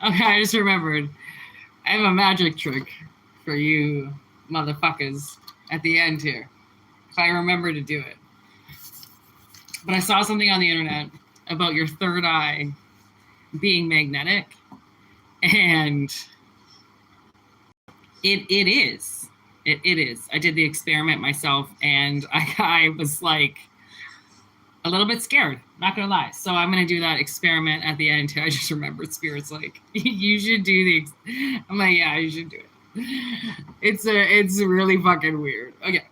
Okay, I just remembered. I have a magic trick for you motherfuckers at the end here, if I remember to do it. But I saw something on the internet about your third eye being magnetic, and it is. It is. I did the experiment myself, and I was like a little bit scared, not gonna lie. So I'm gonna do that experiment at the end. I just remembered Spirit's like, you should do the. I'm like, yeah, you should do it. It's really fucking weird. Okay.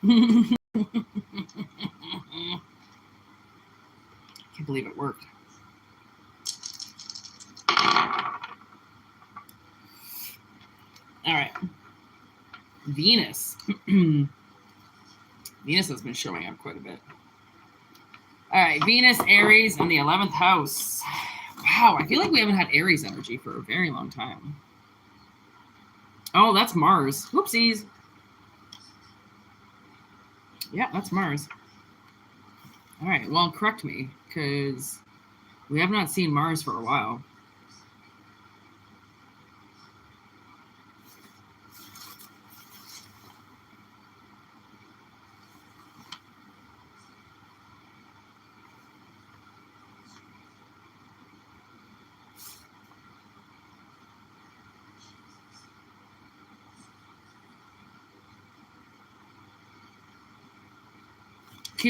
Can't believe it worked. All right. Venus. Venus has been showing up quite a bit. All right. Venus, Aries, in the 11th house. Wow. I feel like we haven't had Aries energy for a very long time. Oh, that's Mars. Whoopsies. Yeah, that's Mars. All right. Well, correct me, because we have not seen Mars for a while.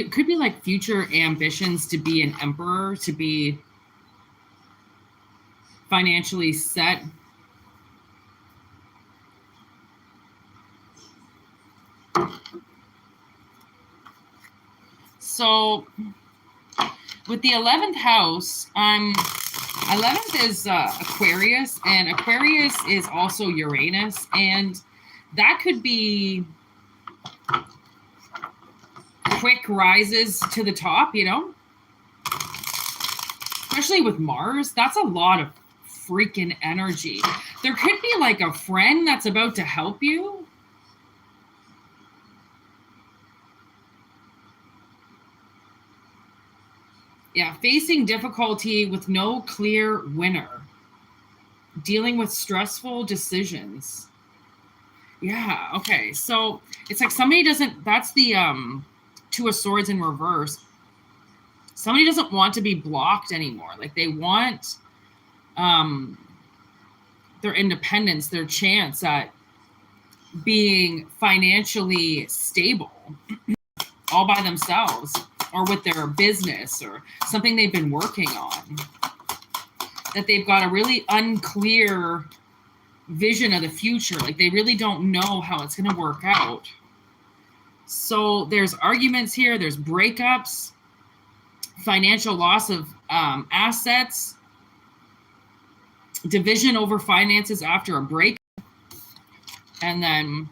Could be like future ambitions to be an emperor, to be financially set. So with the 11th house, 11th is Aquarius, and Aquarius is also Uranus, and that could be quick rises to the top, you know? Especially with Mars, that's a lot of freaking energy. There could be like a friend that's about to help you. Yeah, facing difficulty with no clear winner. Dealing with stressful decisions. Yeah, okay. So it's like somebody doesn't, that's the Two of Swords in reverse. Somebody doesn't want to be blocked anymore. Like they want their independence, their chance at being financially stable all by themselves, or with their business or something they've been working on. That they've got a really unclear vision of the future. Like they really don't know how it's going to work out. So there's arguments here, there's breakups, financial loss of assets, division over finances after a break, and then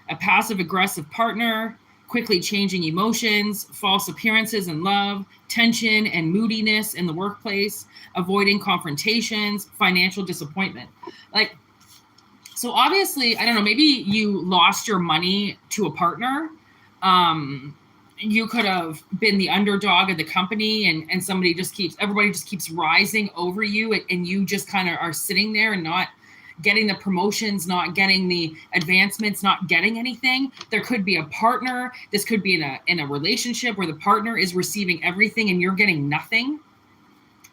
a passive aggressive partner, quickly changing emotions, false appearances in love, tension and moodiness in the workplace, avoiding confrontations, financial disappointment. Like, so obviously, I don't know, maybe you lost your money to a partner. You could have been the underdog of the company, and everybody just keeps rising over you, and you just kind of are sitting there and not getting the promotions, not getting the advancements, not getting anything. There could be a partner. This could be in a relationship where the partner is receiving everything and you're getting nothing.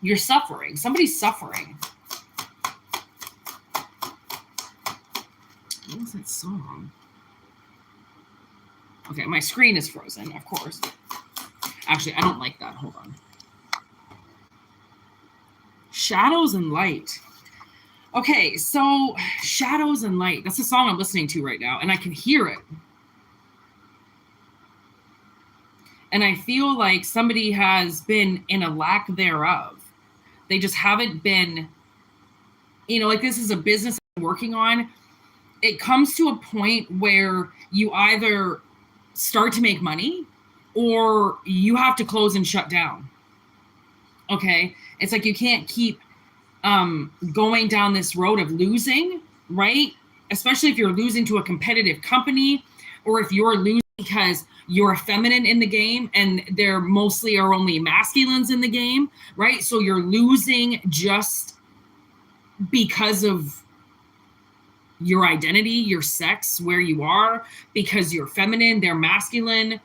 You're suffering. Somebody's suffering. What was that song? Okay, my screen is frozen, of course. Actually, I don't like that. Hold on. Shadows and Light. Okay, so Shadows and Light. That's the song I'm listening to right now, and I can hear it. And I feel like somebody has been in a lack thereof. They just haven't been, like this is a business I'm working on. It comes to a point where you either start to make money or you have to close and shut down. Okay? It's like you can't keep going down this road of losing, right? Especially if you're losing to a competitive company, or if you're losing because you're a feminine in the game and there mostly are only masculines in the game, right? So you're losing just because of your identity, your sex, where you are, because you're feminine, they're masculine,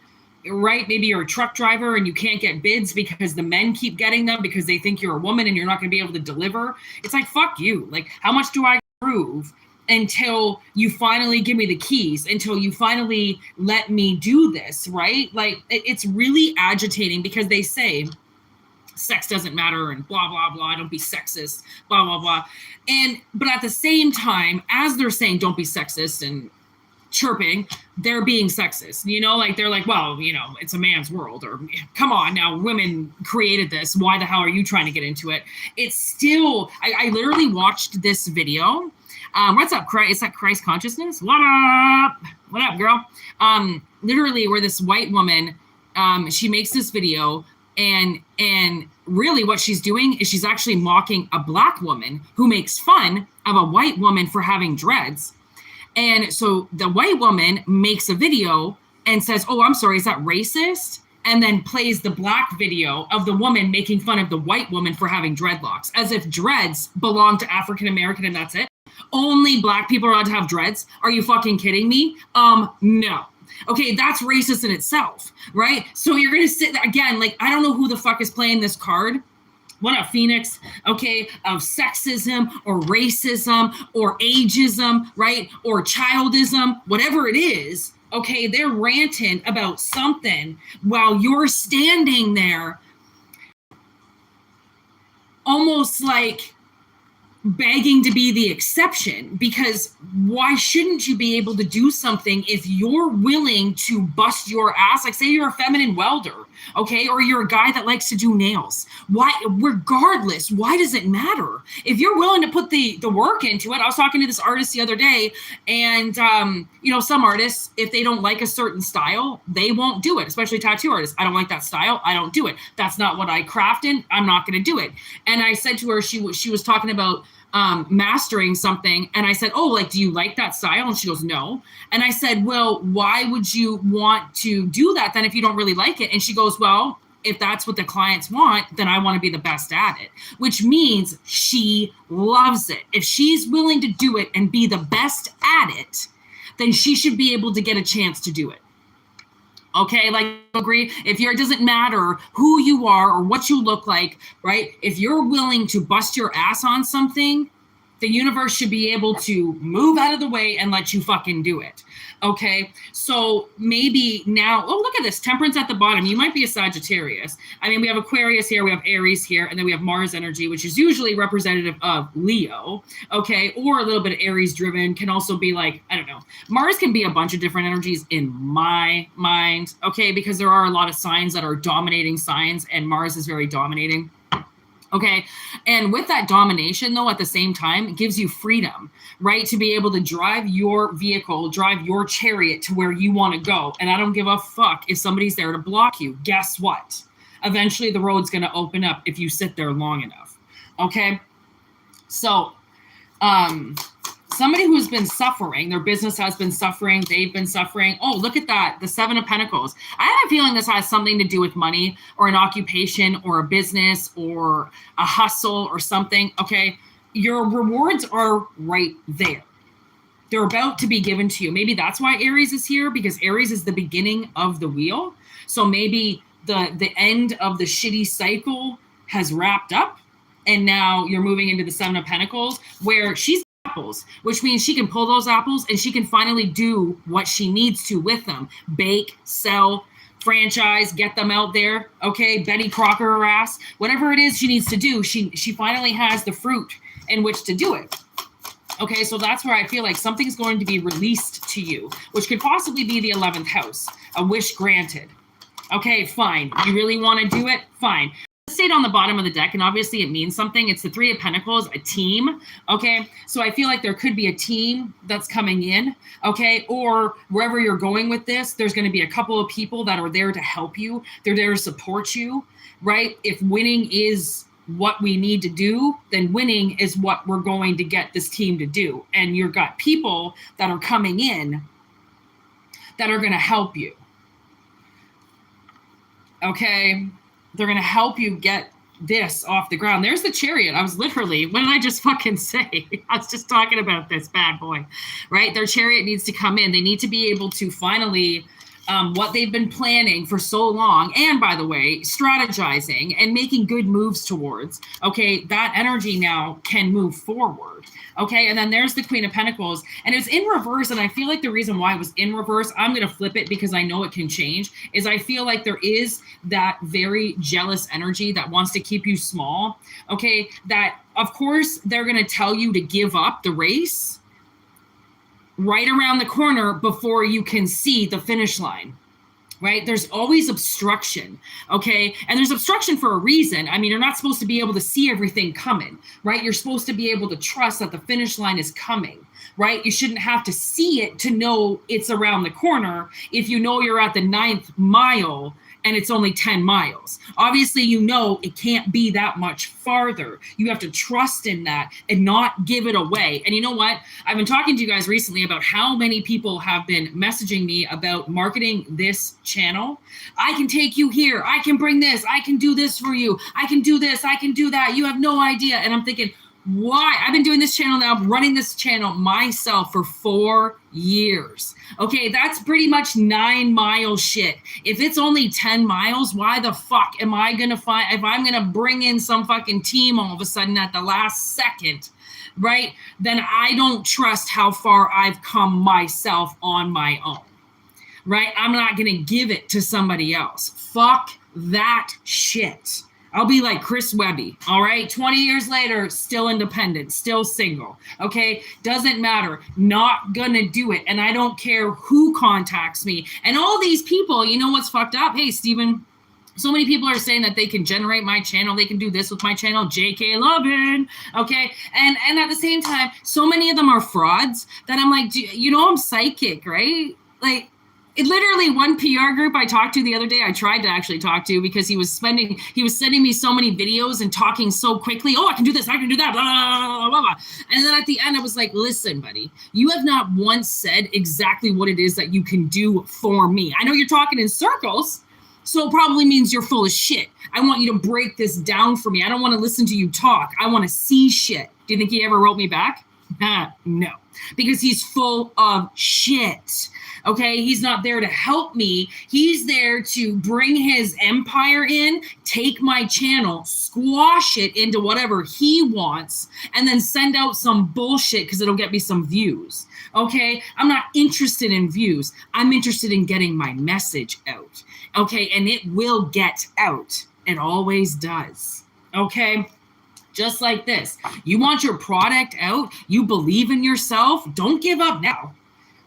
right? Maybe you're a truck driver and you can't get bids because the men keep getting them because they think you're a woman and you're not going to be able to deliver. It's like, fuck you. Like, how much do I prove until you finally give me the keys, until you finally let me do this, right? Like, it's really agitating because they say sex doesn't matter and blah, blah, blah. Don't be sexist, blah, blah, blah. But at the same time, as they're saying, don't be sexist and chirping, they're being sexist, like they're like, well, it's a man's world, or come on now, women created this. Why the hell are you trying to get into it? It's still, I literally watched this video. What's up, Christ? Is that Christ consciousness? What up, girl? Literally where this white woman, she makes this video and really what she's doing is she's actually mocking a black woman who makes fun of a white woman for having dreads. And so the white woman makes a video and says, oh, I'm sorry, is that racist? And then plays the black video of the woman making fun of the white woman for having dreadlocks, as if dreads belong to African American and that's it. Only black people are allowed to have dreads. Are you fucking kidding me? No. Okay, that's racist in itself, right? So you're going to sit there again, like, I don't know who the fuck is playing this card. What up, Phoenix? Okay, of sexism or racism or ageism, right? Or childism, whatever it is. Okay, they're ranting about something while you're standing there almost like begging to be the exception, because why shouldn't you be able to do something if you're willing to bust your ass? Like, say you're a feminine welder, okay, or you're a guy that likes to do nails. Why, regardless, why does it matter? If you're willing to put the work into it. I was talking to this artist the other day, and some artists, if they don't like a certain style, they won't do it, especially tattoo artists. I don't like that style, I don't do it. That's not what I craft in, I'm not going to do it. And I said to her, she was talking about mastering something, and I said, oh, like, do you like that style? And she goes, no. And I said, well, why would you want to do that then if you don't really like it? And she goes, well, if that's what the clients want, then I want to be the best at it, which means she loves it. If she's willing to do it and be the best at it, then she should be able to get a chance to do it. Okay, like, agree? It doesn't matter who you are or what you look like, right? If you're willing to bust your ass on something, the universe should be able to move out of the way and let you fucking do it. Okay, so maybe now, oh, look at this, Temperance at the bottom. You might be a Sagittarius. I mean, we have Aquarius here, we have Aries here, and then we have Mars energy, which is usually representative of Leo, okay, or a little bit of Aries driven, can also be like, I don't know. Mars can be a bunch of different energies in my mind, okay, because there are a lot of signs that are dominating signs, and Mars is very dominating. Okay. And with that domination, though, at the same time, it gives you freedom, right? To be able to drive your vehicle, drive your chariot to where you want to go. And I don't give a fuck if somebody's there to block you. Guess what? Eventually, the road's going to open up if you sit there long enough. Okay. So, somebody who's been suffering, their business has been suffering, they've been suffering. Oh, look at that, the Seven of Pentacles. I have a feeling this has something to do with money or an occupation or a business or a hustle or something, okay? Your rewards are right there. They're about to be given to you. Maybe that's why Aries is here, because Aries is the beginning of the wheel. So maybe the end of the shitty cycle has wrapped up, and now you're moving into the Seven of Pentacles, where she's apples, which means she can pull those apples and she can finally do what she needs to with them. Bake, sell, franchise, get them out there. Okay, Betty Crocker her ass. Whatever it is she needs to do, she finally has the fruit in which to do it. Okay, so that's where I feel like something's going to be released to you, which could possibly be the 11th house, a wish granted. Okay, fine. You really want to do it? Fine. Stayed on the bottom of the deck, and obviously it means something. It's the Three of Pentacles, a team. Okay, so I feel like there could be a team that's coming in. Okay, or wherever you're going with this, there's going to be a couple of people that are there to help you. They're there to support you, right? If winning is what we need to do, then winning is what we're going to get this team to do. And you've got people that are coming in that are going to help you. Okay, they're going to help you get this off the ground. There's the Chariot. I was literally, what did I just fucking say? I was just talking about this bad boy, right? Their Chariot needs to come in. They need to be able to finally, what they've been planning for so long, and by the way, strategizing and making good moves towards, okay, that energy now can move forward. Okay, and then there's the Queen of Pentacles, and it's in reverse, and I feel like the reason why it was in reverse, I'm going to flip it because I know it can change, is I feel like there is that very jealous energy that wants to keep you small, okay, that, of course, they're going to tell you to give up the race right around the corner before you can see the finish line. Right? There's always obstruction, okay? And there's obstruction for a reason. I mean, you're not supposed to be able to see everything coming, right? You're supposed to be able to trust that the finish line is coming, right? You shouldn't have to see it to know it's around the corner if you know you're at the 9th mile and it's only 10 miles. Obviously, you know it can't be that much farther. You have to trust in that and not give it away. And you know what? I've been talking to you guys recently about how many people have been messaging me about marketing this channel. I can take you here. I can bring this. I can do this for you. I can do this. I can do that. You have no idea. And I'm thinking, why? I've been doing this channel now, running this channel myself for 4 years. Okay, that's pretty much 9-mile shit. If it's only 10 miles, why the fuck am I going to find, if I'm going to bring in some fucking team all of a sudden at the last second, right? Then I don't trust how far I've come myself on my own, right? I'm not going to give it to somebody else. Fuck that shit. I'll be like Chris Webby, all right? 20 years later, still independent, still single, okay? Doesn't matter. Not gonna do it. And I don't care who contacts me. And all these people, you know what's fucked up? Hey, Steven, so many people are saying that they can generate my channel. They can do this with my channel, JK Lovin', okay? And at the same time, so many of them are frauds that I'm like, you know I'm psychic, right? Like, it literally one PR group I talked to the other day, I tried to actually talk to because he was sending me so many videos and talking so quickly. Oh, I can do this, I can do that, blah, blah, blah, blah, blah. And then at the end, I was like, listen, buddy, you have not once said exactly what it is that you can do for me. I know you're talking in circles, so it probably means you're full of shit. I want you to break this down for me. I don't want to listen to you talk. I want to see shit. Do you think he ever wrote me back? No, because he's full of shit. Okay, he's not there to help me. He's there to bring his empire in, take my channel, squash it into whatever he wants, and then send out some bullshit because it'll get me some views. Okay, I'm not interested in views. I'm interested in getting my message out. Okay, and it will get out. It always does. Okay. Just like this. You want your product out? You believe in yourself? Don't give up now.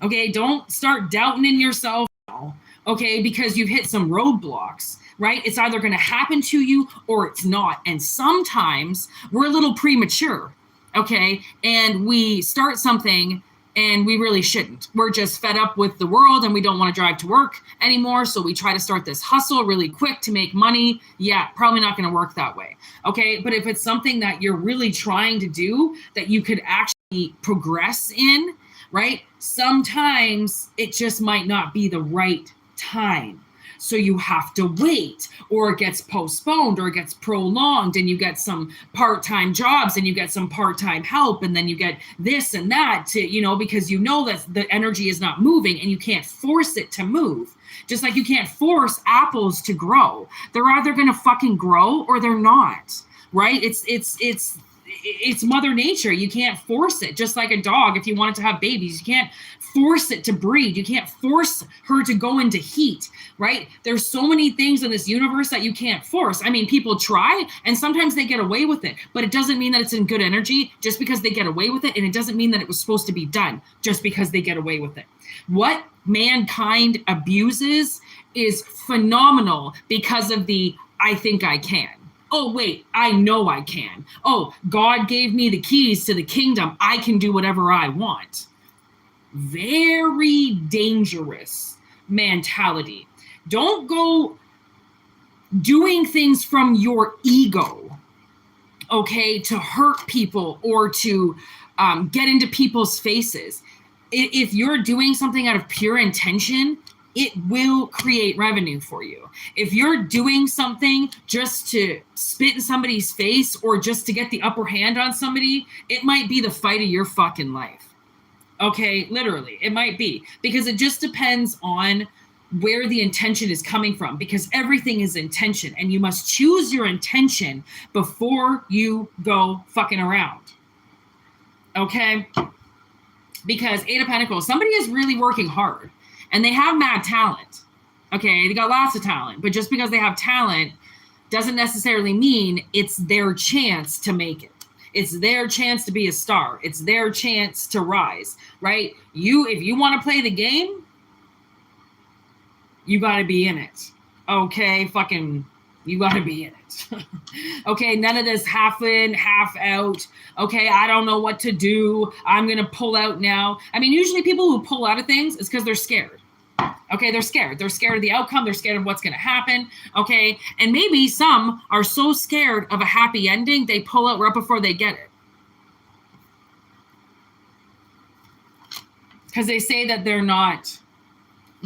Okay, don't start doubting in yourself now. Okay, because you've hit some roadblocks, right? It's either going to happen to you or it's not. And sometimes we're a little premature, okay? And we start something and we really shouldn't. We're just fed up with the world and we don't want to drive to work anymore. So we try to start this hustle really quick to make money. Yeah, probably not going to work that way. Okay. But if it's something that you're really trying to do that you could actually progress in, right? Sometimes it just might not be the right time. So you have to wait, or it gets postponed, or it gets prolonged, and you get some part-time jobs and you get some part-time help, and then you get this and that to, because that the energy is not moving and you can't force it to move. Just like you can't force apples to grow. They're either going to fucking grow or they're not, right? It's Mother Nature. You can't force it. Just like a dog, if you want it to have babies, you can't force it to breed. You can't force her to go into heat, right? There's so many things in this universe that you can't force. I mean, people try and sometimes they get away with it, but it doesn't mean that it's in good energy just because they get away with it. And it doesn't mean that it was supposed to be done just because they get away with it. What mankind abuses is phenomenal because of the I think I can. Oh, wait, I know I can. Oh, God gave me the keys to the kingdom. I can do whatever I want. Very dangerous mentality. Don't go doing things from your ego, okay, to hurt people or to get into people's faces. If you're doing something out of pure intention, it will create revenue for you. If you're doing something just to spit in somebody's face or just to get the upper hand on somebody, it might be the fight of your fucking life. Okay, literally, it might be. Because it just depends on where the intention is coming from, because everything is intention, and you must choose your intention before you go fucking around. Okay? Because Eight of Pentacles, somebody is really working hard. And they have mad talent. Okay, they got lots of talent. But just because they have talent doesn't necessarily mean it's their chance to make it. It's their chance to be a star. It's their chance to rise, right? If you want to play the game, you got to be in it. Okay, you got to be in it. Okay, none of this half in, half out. Okay, I don't know what to do. I'm going to pull out now. I mean, usually people who pull out of things is because they're scared. Okay, they're scared. They're scared of the outcome. They're scared of what's going to happen. Okay, and maybe some are so scared of a happy ending, they pull out right before they get it. Because they say that they're not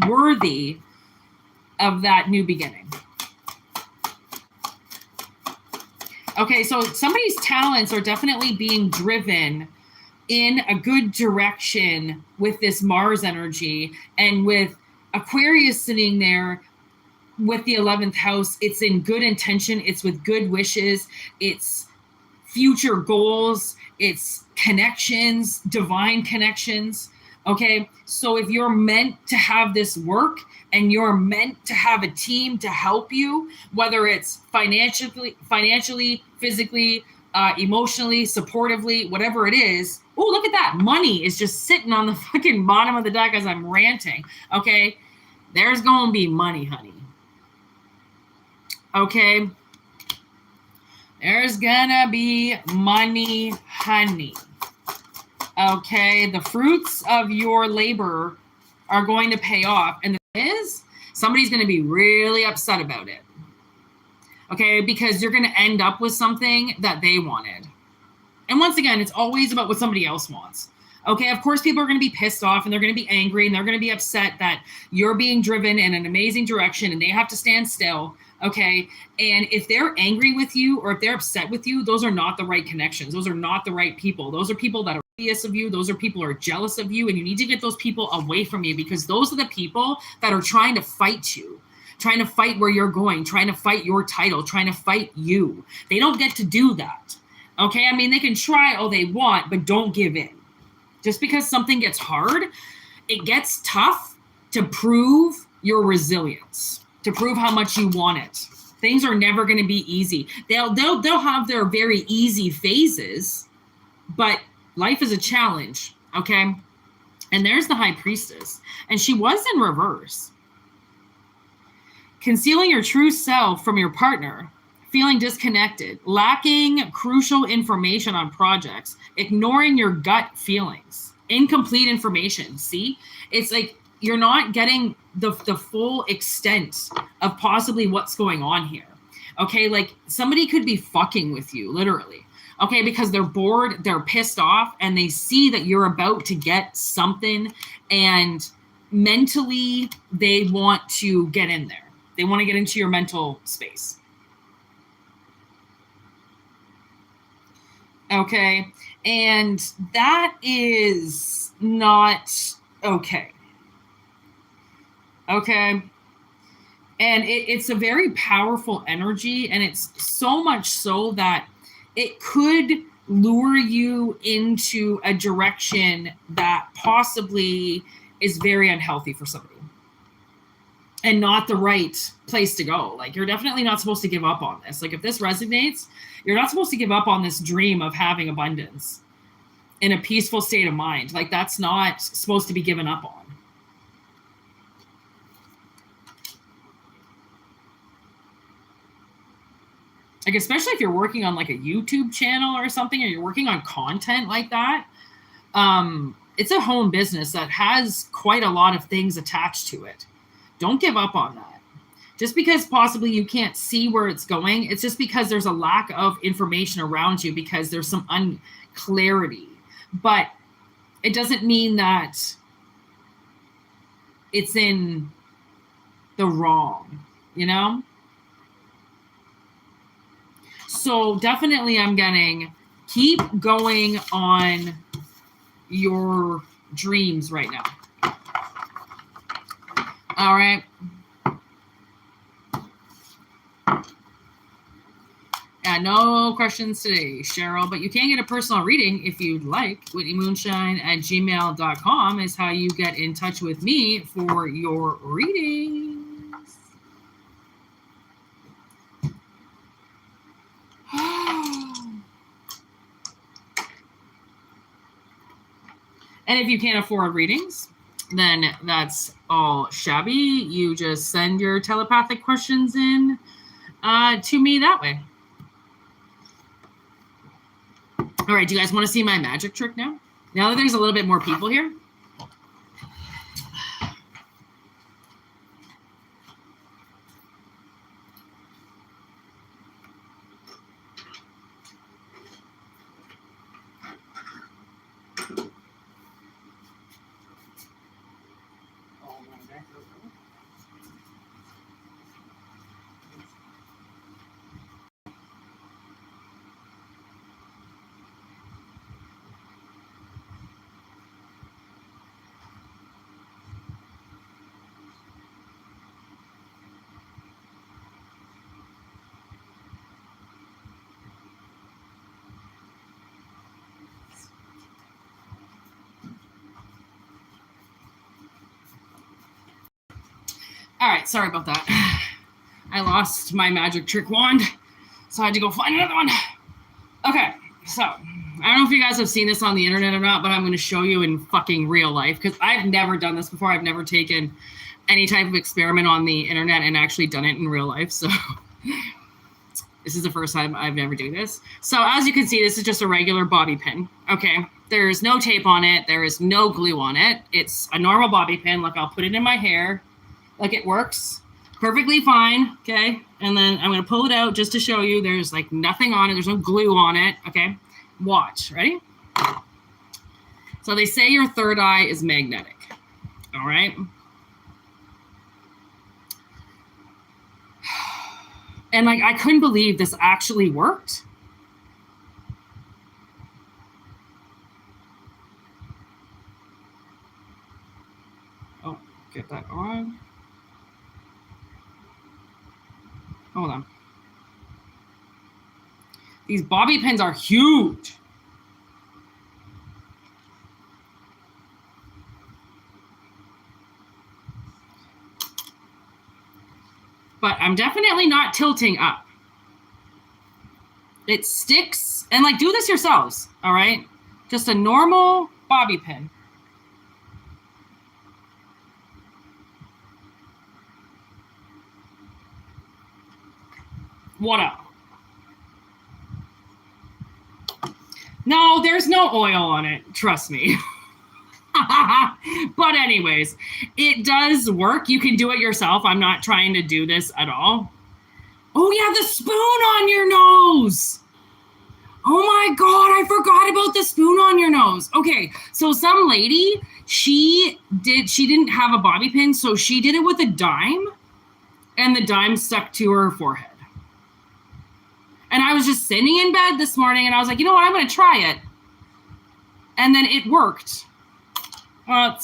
worthy of that new beginning. Okay, so somebody's talents are definitely being driven in a good direction with this Mars energy, and with Aquarius sitting there with the 11th house. It's in good intention. It's with good wishes. It's future goals. It's connections, divine connections. Okay, so if you're meant to have this work and you're meant to have a team to help you, whether it's financially, physically, emotionally, supportively, whatever it is. Oh, look at that. Money is just sitting on the fucking bottom of the deck as I'm ranting. Okay, there's going to be money, honey. Okay, there's going to be money, honey. Okay, the fruits of your labor are going to pay off. And the thing is, somebody's going to be really upset about it. Okay, because you're going to end up with something that they wanted. And once again, it's always about what somebody else wants. Okay, of course, people are going to be pissed off and they're going to be angry and they're going to be upset that you're being driven in an amazing direction and they have to stand still. Okay, and if they're angry with you or if they're upset with you, those are not the right connections. Those are not the right people. Those are people that are envious of you. Those are people who are jealous of you, and you need to get those people away from you, because those are the people that are trying to fight you, trying to fight where you're going, trying to fight your title, trying to fight you. They don't get to do that. Okay, I mean, they can try all they want, but don't give in. Just because something gets hard, it gets tough to prove your resilience, to prove how much you want it. Things are never going to be easy. They'll have their very easy phases, but life is a challenge, okay? And there's the High Priestess, and she was in reverse. Concealing your true self from your partner, feeling disconnected, lacking crucial information on projects, ignoring your gut feelings, incomplete information. See, it's like you're not getting the full extent of possibly what's going on here. Okay, like somebody could be fucking with you, literally. Okay, because they're bored, they're pissed off, and they see that you're about to get something, and mentally they want to get in there. They want to get into your mental space. Okay, and that is not okay. Okay. And it's a very powerful energy, and it's so much so that it could lure you into a direction that possibly is very unhealthy for somebody and not the right place to go. Like, you're definitely not supposed to give up on this. Like, if this resonates, you're not supposed to give up on this dream of having abundance in a peaceful state of mind. Like, that's not supposed to be given up on. Like, especially if you're working on like a YouTube channel or something, or you're working on content like that, it's a home business that has quite a lot of things attached to it. Don't give up on that. Just because possibly you can't see where it's going, it's just because there's a lack of information around you, because there's some unclarity. But it doesn't mean that it's in the wrong, you know? So definitely I'm getting, keep going on your dreams right now. All right. No questions today, Cheryl, but you can get a personal reading if you'd like. whitneymoonshine@gmail.com is how you get in touch with me for your readings. And if you can't afford readings, then that's all shabby. You just send your telepathic questions in to me that way. All right, do you guys want to see my magic trick now? Now that there's a little bit more people here. All right, sorry about that. I lost my magic trick wand, so I had to go find another one. Okay, so I don't know if you guys have seen this on the internet or not, but I'm going to show you in fucking real life, because I've never done this before. I've never taken any type of experiment on the internet and actually done it in real life, so this is the first time I've ever do this. So as you can see, this is just a regular bobby pin, okay? There's no tape on it. There is no glue on it. It's a normal bobby pin. Look, I'll put it in my hair. Like, it works perfectly fine, okay? And then I'm going to pull it out just to show you there's, like, nothing on it. There's no glue on it, okay? Watch. Ready? So they say your third eye is magnetic, all right? And, like, I couldn't believe this actually worked. Oh, get that on. Hold on. These bobby pins are huge. But I'm definitely not tilting up. It sticks. And, like, do this yourselves, all right? Just a normal bobby pin. What up? No, there's no oil on it. Trust me. But anyways, it does work. You can do it yourself. I'm not trying to do this at all. Oh yeah, the spoon on your nose. Oh my God, I forgot about the spoon on your nose. Okay, so some lady, she didn't have a bobby pin, so she did it with a dime, and the dime stuck to her forehead. And I was just sitting in bed this morning, and I was like, you know what, I'm going to try it. And then it worked. I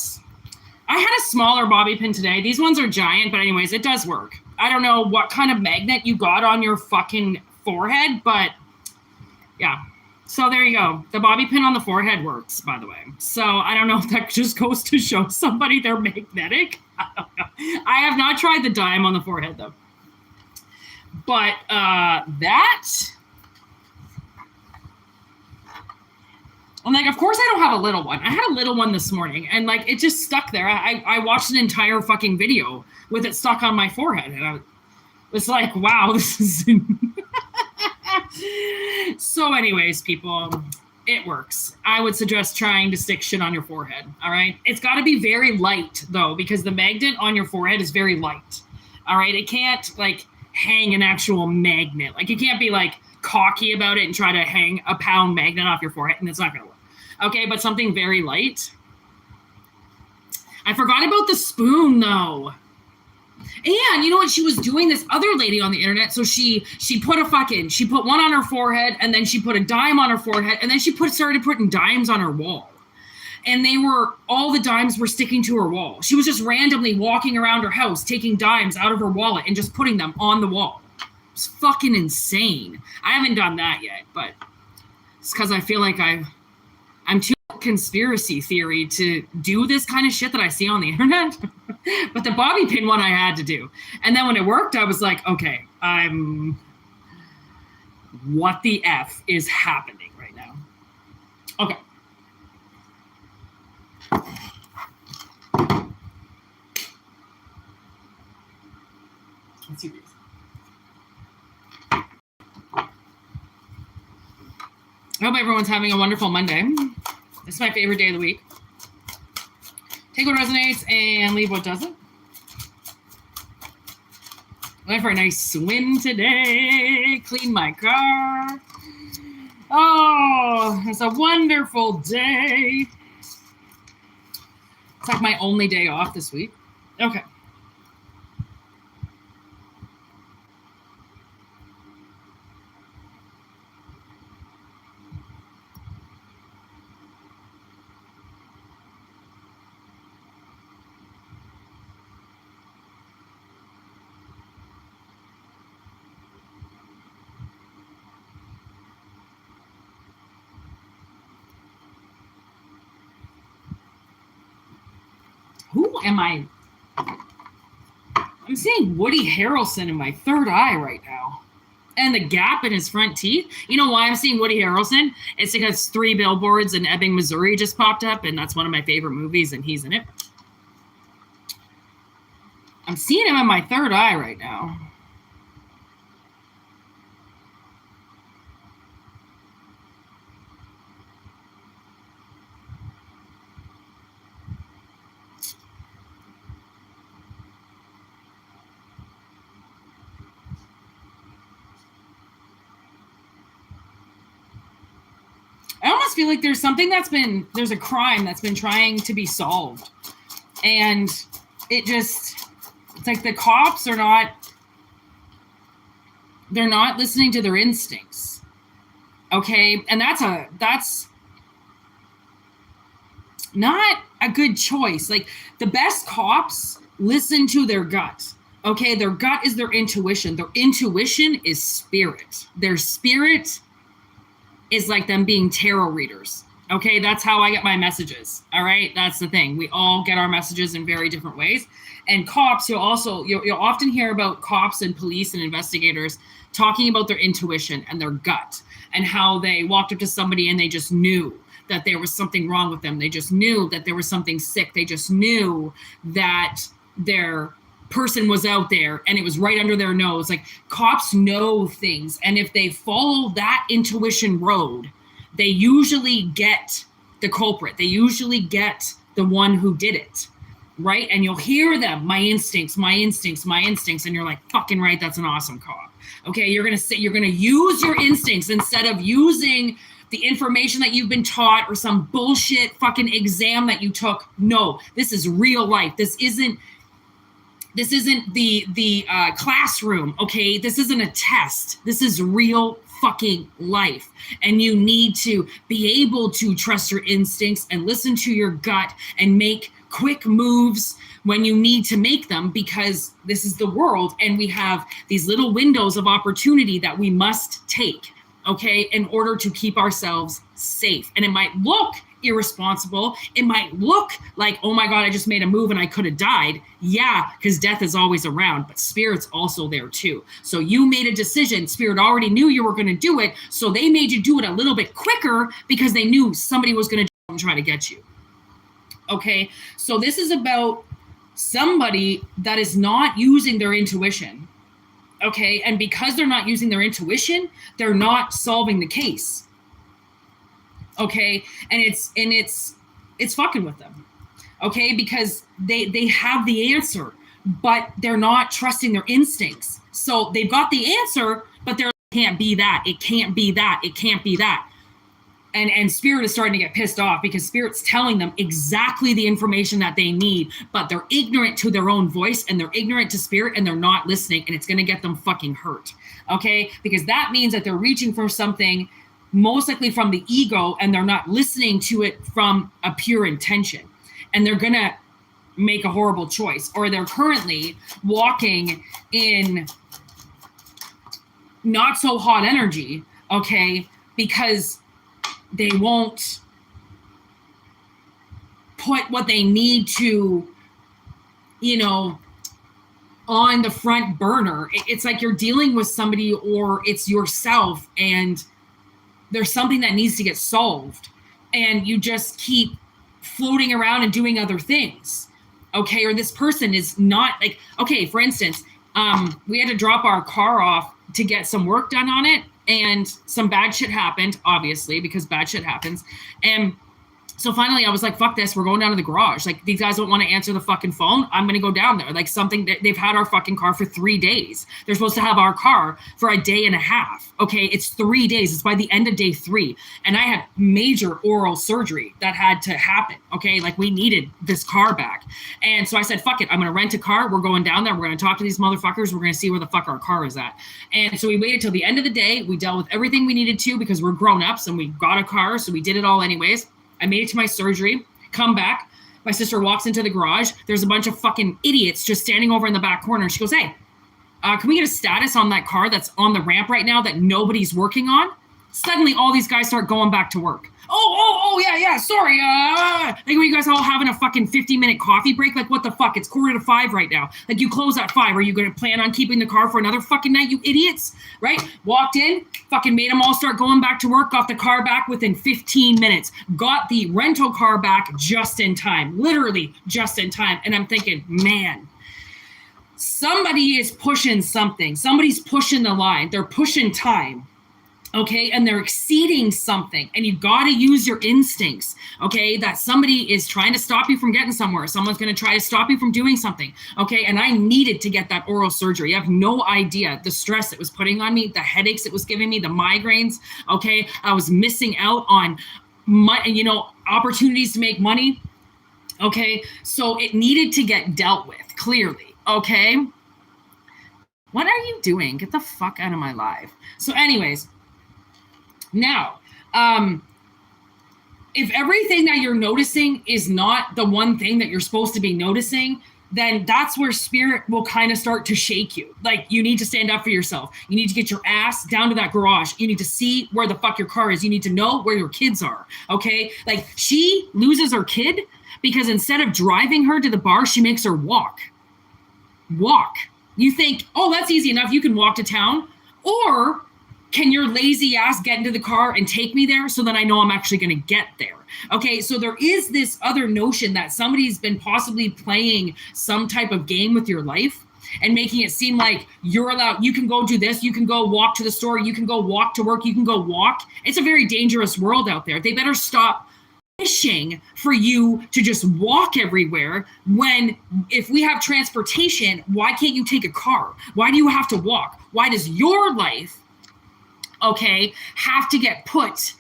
had a smaller bobby pin today. These ones are giant, but anyways, it does work. I don't know what kind of magnet you got on your fucking forehead, but yeah. So there you go. The bobby pin on the forehead works, by the way. So I don't know if that just goes to show somebody they're magnetic. I don't know. I have not tried the dime on the forehead, though. But that... I'm like, of course I don't have a little one. I had a little one this morning, and like it just stuck there. I watched an entire fucking video with it stuck on my forehead, and I was like, wow, this is... So anyways, people, it works. I would suggest trying to stick shit on your forehead, all right? It's got to be very light, though, because the magnet on your forehead is very light, all right? It can't, like, hang an actual magnet. Like, you can't be, like, cocky about it and try to hang a pound magnet off your forehead, and it's not going to work. Okay, but something very light. I forgot about the spoon, though. And you know what? She was doing, this other lady on the internet. So she put one on her forehead, and then she put a dime on her forehead, and then she started putting dimes on her wall. And all the dimes were sticking to her wall. She was just randomly walking around her house, taking dimes out of her wallet and just putting them on the wall. It's fucking insane. I haven't done that yet, but it's because I feel like I'm too conspiracy theory to do this kind of shit that I see on the internet. But the bobby pin one I had to do. And then when it worked, I was like, okay, what the F is happening right now? Okay. Let's see these. I hope everyone's having a wonderful Monday. This is my favorite day of the week. Take what resonates and leave what doesn't. Went for a nice swim today. Cleaned my car. Oh, it's a wonderful day. It's like my only day off this week. Okay. Who am I? I'm seeing Woody Harrelson in my third eye right now. And the gap in his front teeth. You know why I'm seeing Woody Harrelson? It's because 3 Billboards in Ebbing, Missouri just popped up, and that's one of my favorite movies, and he's in it. I'm seeing him in my third eye right now. I almost feel like there's a crime that's been trying to be solved. And it's like the cops they're not listening to their instincts. Okay. And that's not a good choice. Like the best cops listen to their gut. Okay. Their gut is their intuition. Their intuition is spirit. Their spirit is like them being tarot readers. Okay, that's how I get my messages. All right, that's the thing. We all get our messages in very different ways. And cops, you'll often hear about cops and police and investigators talking about their intuition and their gut and how they walked up to somebody and they just knew that there was something wrong with them. They just knew that there was something sick. They just knew that their person was out there and it was right under their nose. Like, cops know things. And if they follow that intuition road, they usually get the culprit. They usually get the one who did it, right? And you'll hear them, my instincts, my instincts, my instincts. And you're like, fucking right, that's an awesome cop. Okay, you're going to use your instincts instead of using the information that you've been taught or some bullshit fucking exam that you took. No, this is real life. This isn't the classroom, okay? This isn't a test. This is real fucking life. And you need to be able to trust your instincts and listen to your gut and make quick moves when you need to make them, because this is the world and we have these little windows of opportunity that we must take, okay, in order to keep ourselves safe. And it might look irresponsible. It might look like, oh my God, I just made a move and I could have died. Yeah, because death is always around, but spirit's also there too. So you made a decision. Spirit already knew you were going to do it. So they made you do it a little bit quicker because they knew somebody was going to try to get you. Okay, so this is about somebody that is not using their intuition. Okay, and because they're not using their intuition, they're not solving the case. Okay, and it's fucking with them. Okay, because they have the answer, but they're not trusting their instincts. So they've got the answer, but they're can't be that. It can't be that. It can't be that. And spirit is starting to get pissed off because spirit's telling them exactly the information that they need, but they're ignorant to their own voice and they're ignorant to spirit and they're not listening, and it's going to get them fucking hurt. Okay, because that means that they're reaching for something most likely from the ego and they're not listening to it from a pure intention, and they're going to make a horrible choice, or they're currently walking in not so hot energy, okay, because they won't put what they need to, on the front burner. It's like you're dealing with somebody, or it's yourself, and there's something that needs to get solved, and you just keep floating around and doing other things. Okay, or this person is not like, okay, for instance, we had to drop our car off to get some work done on it, and some bad shit happened, obviously, because bad shit happens. And so finally I was like, fuck this, we're going down to the garage. Like, these guys don't want to answer the fucking phone. I'm going to go down there. Like, something that they've had our fucking car for 3 days. They're supposed to have our car for a day and a half. Okay. It's 3 days. It's by the end of day 3. And I had major oral surgery that had to happen. Okay. Like, we needed this car back. And so I said, fuck it. I'm going to rent a car. We're going down there. We're going to talk to these motherfuckers. We're going to see where the fuck our car is at. And so we waited till the end of the day. We dealt with everything we needed to because we're grown-ups and we got a car. So we did it all anyways. I made it to my surgery, come back. My sister walks into the garage. There's a bunch of fucking idiots just standing over in the back corner. She goes, hey, can we get a status on that car that's on the ramp right now that nobody's working on? Suddenly, all these guys start going back to work. Yeah, sorry. Like, were you guys all having a fucking 50-minute coffee break? Like, what the fuck? It's 4:45 right now. Like, you close at 5. Are you going to plan on keeping the car for another fucking night, you idiots? Right? Walked in, fucking made them all start going back to work, got the car back within 15 minutes, got the rental car back just in time, literally just in time. And I'm thinking, man, somebody is pushing something. Somebody's pushing the line. They're pushing time. Okay, and they're exceeding something, and you got to use your instincts. Okay, that somebody is trying to stop you from getting somewhere. Someone's going to try to stop you from doing something. Okay, and I needed to get that oral surgery. You have no idea the stress it was putting on me, the headaches it was giving me, the migraines. Okay, I was missing out on opportunities to make money. Okay, so it needed to get dealt with clearly. Okay, what are you doing? Get the fuck out of my life. So, anyways. Now, if everything that you're noticing is not the one thing that you're supposed to be noticing, then that's where spirit will kind of start to shake you. Like, you need to stand up for yourself. You need to get your ass down to that garage. You need to see where the fuck your car is. You need to know where your kids are. Okay? Like, she loses her kid because instead of driving her to the bar, she makes her walk. Walk. You think, oh, that's easy enough. You can walk to town. Or can your lazy ass get into the car and take me there so that I know I'm actually going to get there? Okay, so there is this other notion that somebody's been possibly playing some type of game with your life and making it seem like you're allowed, you can go do this, you can go walk to the store, you can go walk to work, you can go walk. It's a very dangerous world out there. They better stop wishing for you to just walk everywhere when, if we have transportation, why can't you take a car? Why do you have to walk? Why does your life, okay, have to get put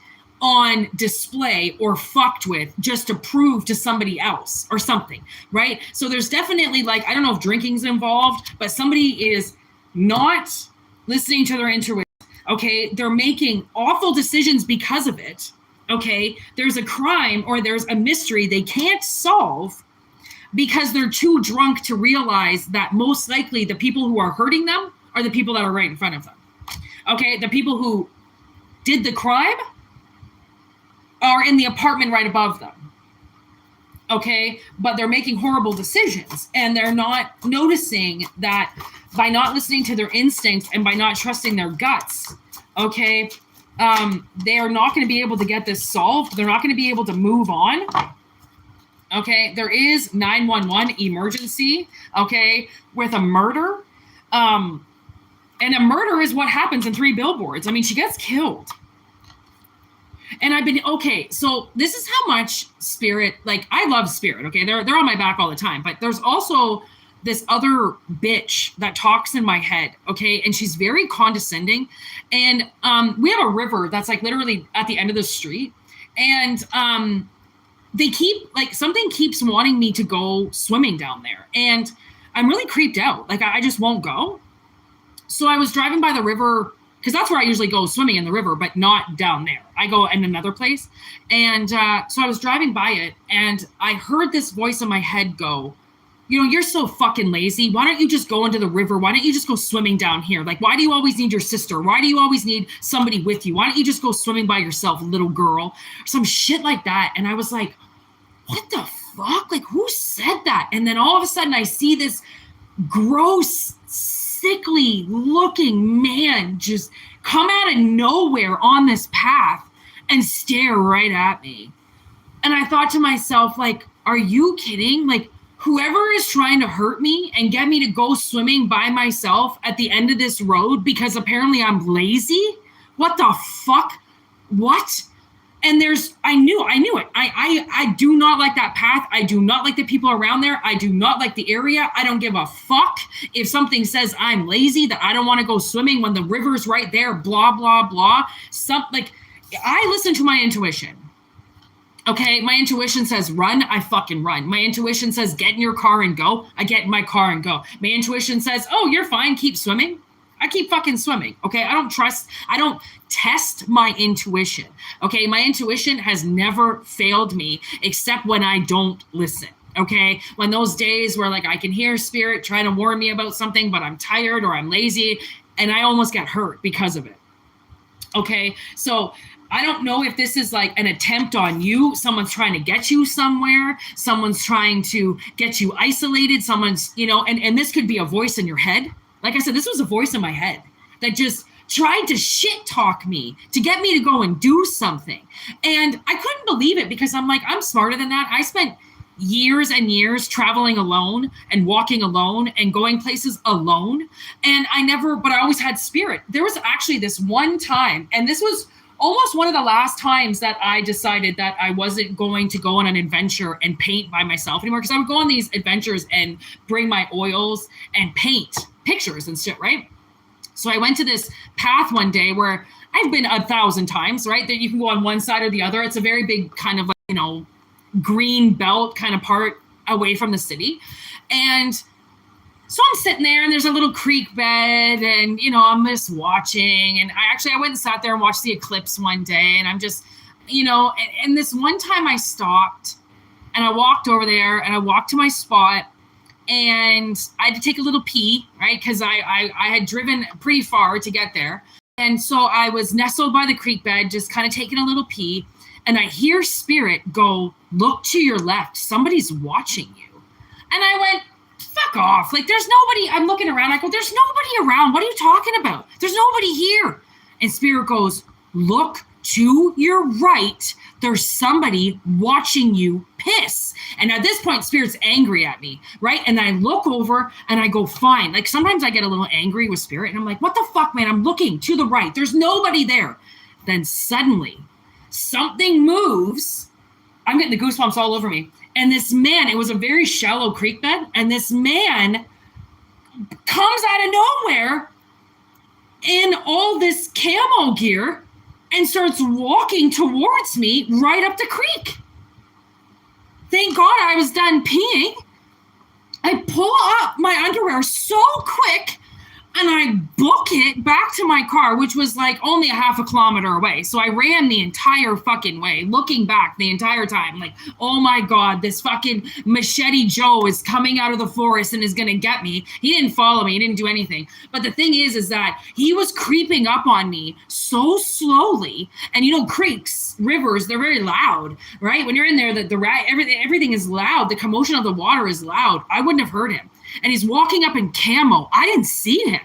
on display or fucked with just to prove to somebody else or something, right? So there's definitely, like, I don't know if drinking's involved, but somebody is not listening to their intuition, okay? They're making awful decisions because of it, okay? There's a crime or there's a mystery they can't solve because they're too drunk to realize that most likely the people who are hurting them are the people that are right in front of them, okay? The people who did the crime are in the apartment right above them, okay? But they're making horrible decisions and they're not noticing that by not listening to their instincts and by not trusting their guts, okay, they are not going to be able to get this solved. They're not going to be able to move on, okay? There is 911 emergency, okay, with a murder. And a murder is what happens in 3 billboards. I mean, she gets killed. And I've been, okay, so this is how much spirit, like, I love spirit, okay? They're on my back all the time, but there's also this other bitch that talks in my head, okay? And she's very condescending. And we have a river that's like literally at the end of the street. And they keep, like, something keeps wanting me to go swimming down there. And I'm really creeped out. Like, I just won't go. So I was driving by the river, because that's where I usually go swimming, in the river, but not down there. I go in another place. And so I was driving by it and I heard this voice in my head go, you know, you're so fucking lazy. Why don't you just go into the river? Why don't you just go swimming down here? Like, why do you always need your sister? Why do you always need somebody with you? Why don't you just go swimming by yourself, little girl? Some shit like that. And I was like, what the fuck? Like, who said that? And then all of a sudden I see this gross, sickly looking man just come out of nowhere on this path and stare right at me. And I thought to myself, like, are you kidding? Like, whoever is trying to hurt me and get me to go swimming by myself at the end of this road because apparently I'm lazy? What the fuck? What? And I knew it. I do not like that path. I do not like the people around there. I do not like the area. I don't give a fuck if something says I'm lazy, that I don't want to go swimming when the river's right there, blah, blah, blah. I listen to my intuition. Okay, my intuition says run, I fucking run. My intuition says get in your car and go. I get in my car and go. My intuition says, oh, you're fine, keep swimming. I keep fucking swimming, okay? I don't test my intuition, okay? My intuition has never failed me except when I don't listen, okay? When those days where, like, I can hear spirit trying to warn me about something, but I'm tired or I'm lazy, and I almost get hurt because of it, okay? So I don't know if this is like an attempt on you. Someone's trying to get you somewhere. Someone's trying to get you isolated. Someone's, you know, and this could be a voice in your head. Like I said, this was a voice in my head that just tried to shit talk me to get me to go and do something. And I couldn't believe it because I'm like, I'm smarter than that. I spent years and years traveling alone and walking alone and going places alone. And but I always had spirit. There was actually this one time, and this was almost one of the last times that I decided that I wasn't going to go on an adventure and paint by myself anymore. Because I would go on these adventures and bring my oils and paint pictures and shit, right? So I went to this path one day where I've been 1,000 times, right? That you can go on one side or the other. It's a very big kind of, like, you know, green belt kind of part away from the city. And so I'm sitting there and there's a little creek bed and, you know, I'm just watching. And I went and sat there and watched the eclipse one day. And I'm just, you know, and this one time I stopped and I walked over there and I walked to my spot and I had to take a little pee, right? Because I had driven pretty far to get there. And so I was nestled by the creek bed, just kind of taking a little pee. And I hear spirit go, look to your left. Somebody's watching you. And I went, fuck off. Like, there's nobody. I'm looking around. I go, there's nobody around. What are you talking about? There's nobody here. And Spirit goes, look to your right. There's somebody watching you piss. And at this point, Spirit's angry at me, right? And then I look over and I go, fine. Like sometimes I get a little angry with Spirit and I'm like, what the fuck, man? I'm looking to the right. There's nobody there. Then suddenly something moves. I'm getting the goosebumps all over me. And this man, it was a very shallow creek bed. And this man comes out of nowhere in all this camo gear and starts walking towards me right up the creek. Thank God I was done peeing. I pull up my underwear so quick and I book it back to my car, which was like only a half a kilometer away. So I ran the entire fucking way, looking back the entire time. Like, oh my God, this fucking Machete Joe is coming out of the forest and is going to get me. He didn't follow me. He didn't do anything. But the thing is that he was creeping up on me so slowly. And you know, creeks, rivers, they're very loud, right? When you're in there, everything is loud. The commotion of the water is loud. I wouldn't have heard him. And he's walking up in camo. I didn't see him.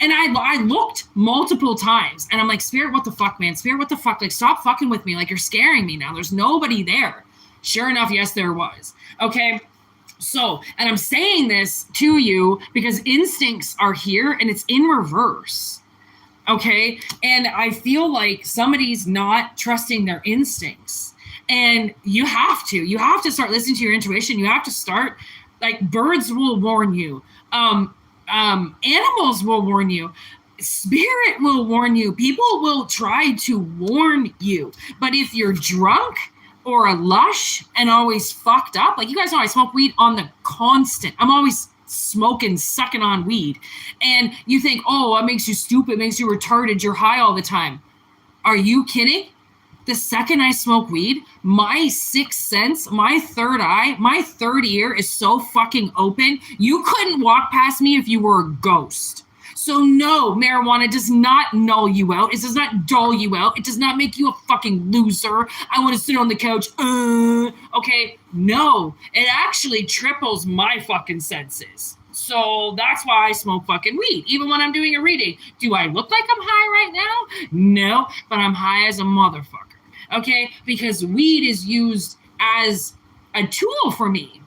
And I looked multiple times and I'm like, Spirit, what the fuck, man? Spirit, what the fuck? Like, stop fucking with me. Like, you're scaring me now. There's nobody there. Sure enough, yes, there was. Okay. So, and I'm saying this to you because instincts are here and it's in reverse. Okay. And I feel like somebody's not trusting their instincts. And you have to start listening to your intuition. You have to start, like, birds will warn you. Animals will warn you. Spirit will warn you. People will try to warn you. But if you're drunk or a lush and always fucked up, like, you guys know I smoke weed on the constant. I'm always smoking, sucking on weed. And you think, oh, it makes you stupid, it makes you retarded, you're high all the time. Are you kidding? The second I smoke weed, my sixth sense, my third eye, my third ear is so fucking open. You couldn't walk past me if you were a ghost. So no, marijuana does not null you out. It does not dull you out. It does not make you a fucking loser. I want to sit on the couch. Okay, no. It actually triples my fucking senses. So that's why I smoke fucking weed, even when I'm doing a reading. Do I look like I'm high right now? No, but I'm high as a motherfucker. Okay, because weed is used as a tool for me,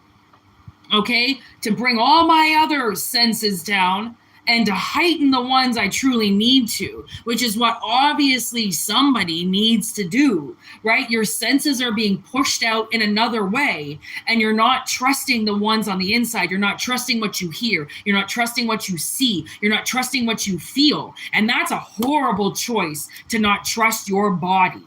okay, to bring all my other senses down and to heighten the ones I truly need to, which is what obviously somebody needs to do, right? Your senses are being pushed out in another way, and you're not trusting the ones on the inside. You're not trusting what you hear. You're not trusting what you see. You're not trusting what you feel. And that's a horrible choice, to not trust your body,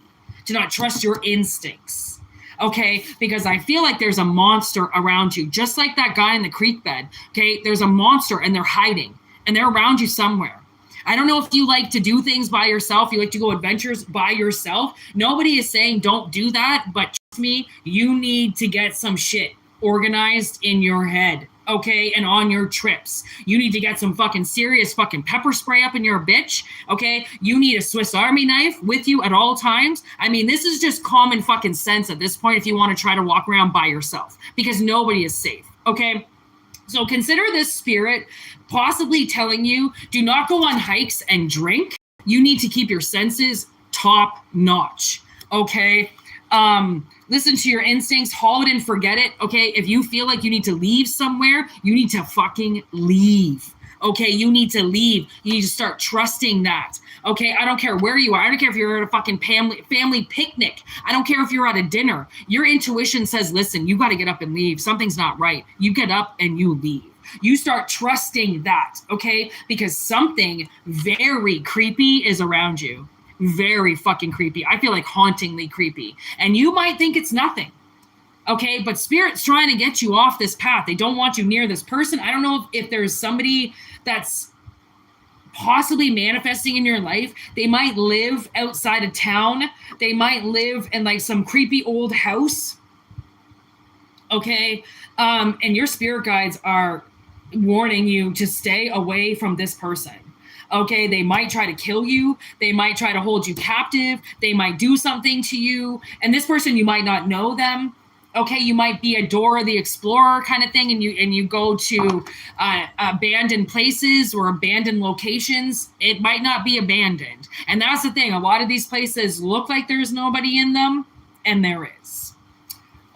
to not trust your instincts, okay? Because I feel like there's a monster around you, just like that guy in the creek bed, okay? There's a monster and they're hiding and they're around you somewhere. I don't know if you like to do things by yourself, you like to go adventures by yourself. Nobody is saying don't do that, but trust me, you need to get some shit organized in your head, okay, and on your trips. You need to get some fucking serious fucking pepper spray up in your bitch, okay? You need a Swiss Army knife with you at all times. I mean, this is just common fucking sense at this point if you want to try to walk around by yourself, because nobody is safe, okay? So consider this spirit possibly telling you, do not go on hikes and drink. You need to keep your senses top notch, okay? Listen to your instincts, haul it and forget it, okay? If you feel like you need to leave somewhere, you need to fucking leave, okay? You need to leave. You need to start trusting that, okay? I don't care where you are. I don't care if you're at a fucking family picnic. I don't care if you're at a dinner. Your intuition says, listen, you got to get up and leave. Something's not right. You get up and you leave. You start trusting that, okay? Because something very creepy is around you. Very fucking creepy. I feel like hauntingly creepy. And you might think it's nothing, okay? But Spirit's trying to get you off this path. They don't want you near this person. I don't know if there's somebody that's possibly manifesting in your life. They might live outside of town. They might live in like some creepy old house, okay? And your spirit guides are warning you to stay away from this person. Okay, they might try to kill you. They might try to hold you captive. They might do something to you. And this person, you might not know them. Okay, you might be a Dora the Explorer kind of thing, and you go to abandoned places or abandoned locations. It might not be abandoned, and that's the thing. A lot of these places look like there's nobody in them, and there is.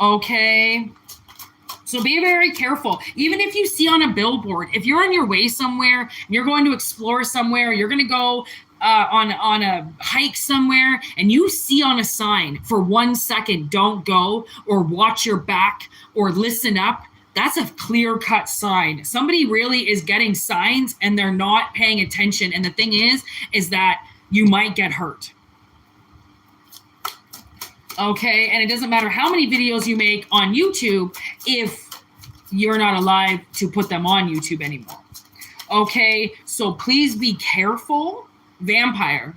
Okay, so be very careful. Even if you see on a billboard, if you're on your way somewhere and you're going to explore somewhere, you're going to go on a hike somewhere, and you see on a sign for 1 second, don't go, or watch your back, or listen up, that's a clear-cut sign. Somebody really is getting signs and they're not paying attention. And the thing is that you might get hurt. Okay, and it doesn't matter how many videos you make on YouTube if you're not alive to put them on YouTube anymore. Okay, so please be careful. Vampire.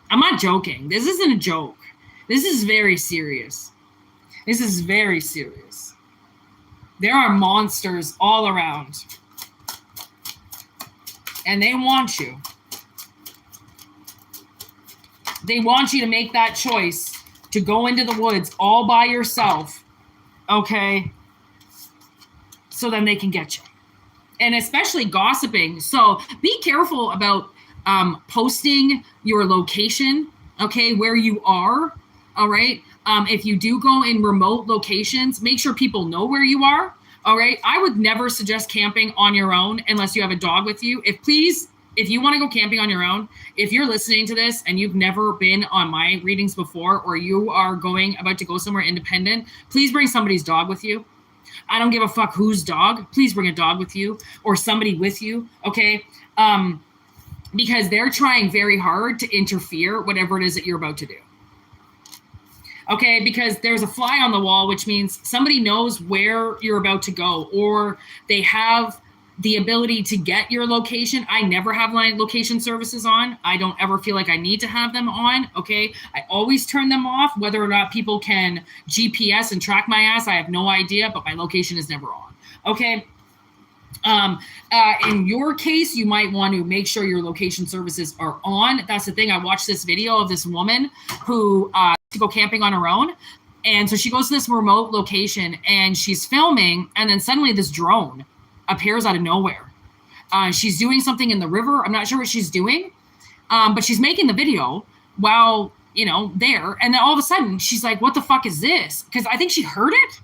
I'm not joking. This isn't a joke. This is very serious. This is very serious. There are monsters all around. And they want you. They want you to make that choice to go into the woods all by yourself. Okay? So then they can get you. And especially gossiping. So be careful about posting your location, okay, where you are, all right? If you do go in remote locations, make sure people know where you are, all right? I would never suggest camping on your own unless you have a dog with you. If you want to go camping on your own, if you're listening to this and you've never been on my readings before, or you are about to go somewhere independent, please bring somebody's dog with you. I don't give a fuck whose dog. Please bring a dog with you or somebody with you, okay? Because they're trying very hard to interfere whatever it is that you're about to do. Okay, because there's a fly on the wall, which means somebody knows where you're about to go, or they have the ability to get your location. I never have my location services on. I don't ever feel like I need to have them on, okay? I always turn them off. Whether or not people can GPS and track my ass, I have no idea, but my location is never on, okay? In your case, you might want to make sure your location services are on. That's the thing. I watched this video of this woman who to go camping on her own. And so she goes to this remote location and she's filming, and then suddenly this drone appears out of nowhere. She's doing something in the river. I'm not sure what she's doing, but she's making the video while, there. And then all of a sudden she's like, what the fuck is this? Because I think she heard it.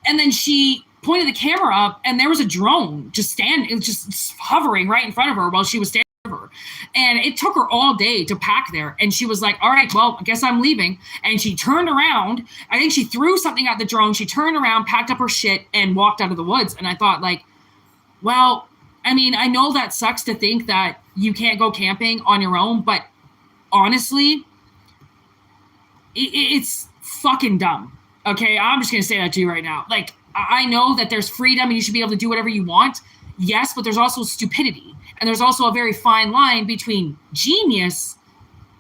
And then she pointed the camera up and there was a drone it was just hovering right in front of her while she was standing in the river. And it took her all day to pack there. And she was like, all right, well, I guess I'm leaving. And she turned around. I think she threw something at the drone. She turned around, packed up her shit, and walked out of the woods. And I thought, like, well, I mean, I know that sucks to think that you can't go camping on your own, but honestly, it's fucking dumb. Okay, I'm just going to say that to you right now. Like, I know that there's freedom and you should be able to do whatever you want. Yes, but there's also stupidity. And there's also a very fine line between genius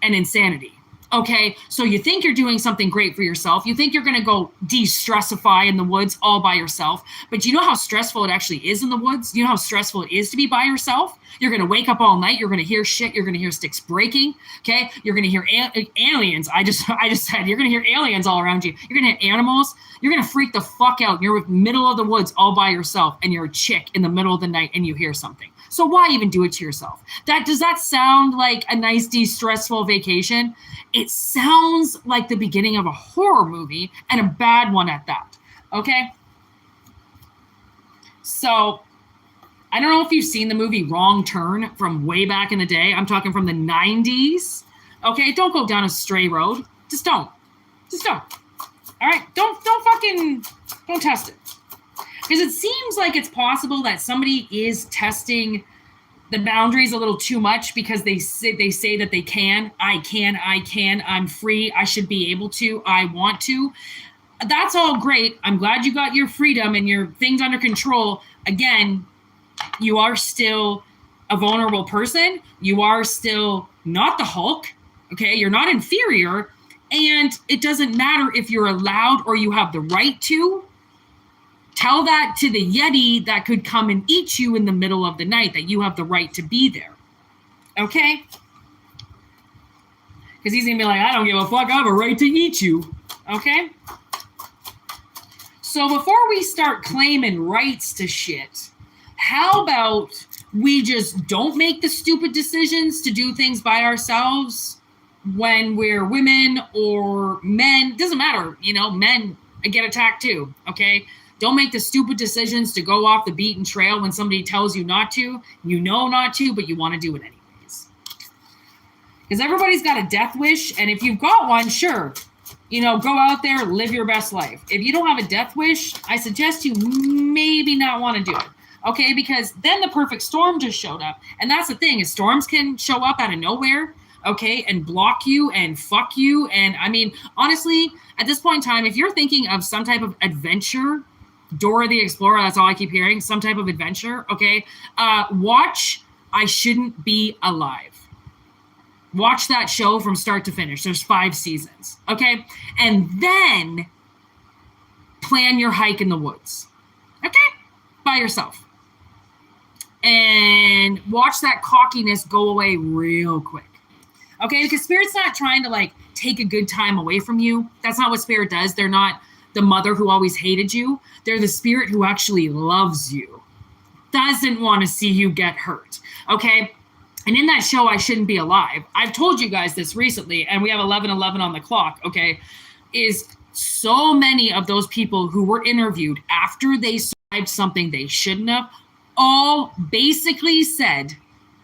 and insanity. Okay, so you think you're doing something great for yourself. You think you're going to go de-stressify in the woods all by yourself. But you know how stressful it actually is in the woods? You know how stressful it is to be by yourself? You're going to wake up all night. You're going to hear shit. You're going to hear sticks breaking. Okay, you're going to hear aliens. I just said you're going to hear aliens all around you. You're going to hear animals. You're going to freak the fuck out. You're in the middle of the woods all by yourself, and you're a chick in the middle of the night, and you hear something. So why even do it to yourself? Does that sound like a nice de-stressful vacation? It sounds like the beginning of a horror movie, and a bad one at that. Okay? So I don't know if you've seen the movie Wrong Turn from way back in the day. I'm talking from the 90s. Okay? Don't go down a stray road. Just don't. All right? Don't test it. Because it seems like it's possible that somebody is testing the boundaries a little too much because they say that they can. I can. I'm free. I should be able to. I want to. That's all great. I'm glad you got your freedom and your things under control. Again, you are still a vulnerable person. You are still not the Hulk. Okay? You're not inferior. And it doesn't matter if you're allowed or you have the right to. Tell that to the Yeti that could come and eat you in the middle of the night, that you have the right to be there. Okay? Because he's going to be like, I don't give a fuck. I have a right to eat you. Okay? So before we start claiming rights to shit, how about we just don't make the stupid decisions to do things by ourselves when we're women or men? Doesn't matter, men get attacked too, okay? Don't make the stupid decisions to go off the beaten trail when somebody tells you not to. You know not to, but you want to do it anyways. Because everybody's got a death wish, and if you've got one, sure, go out there, live your best life. If you don't have a death wish, I suggest you maybe not want to do it. Okay, because then the perfect storm just showed up. And that's the thing, is storms can show up out of nowhere, okay, and block you and fuck you. And I mean, honestly, at this point in time, if you're thinking of some type of adventure, Dora the Explorer, that's all I keep hearing, some type of adventure, okay, watch I Shouldn't Be Alive. Watch that show from start to finish. There's 5 seasons, okay? And then plan your hike in the woods, okay? By yourself. And watch that cockiness go away real quick, okay? Because Spirit's not trying to, take a good time away from you. That's not what Spirit does. They're not the mother who always hated you. They're the Spirit who actually loves you, doesn't want to see you get hurt, okay? And in that show, I Shouldn't Be Alive, I've told you guys this recently, and we have 11:11 on the clock, okay, is so many of those people who were interviewed after they survived something they shouldn't have, all basically said,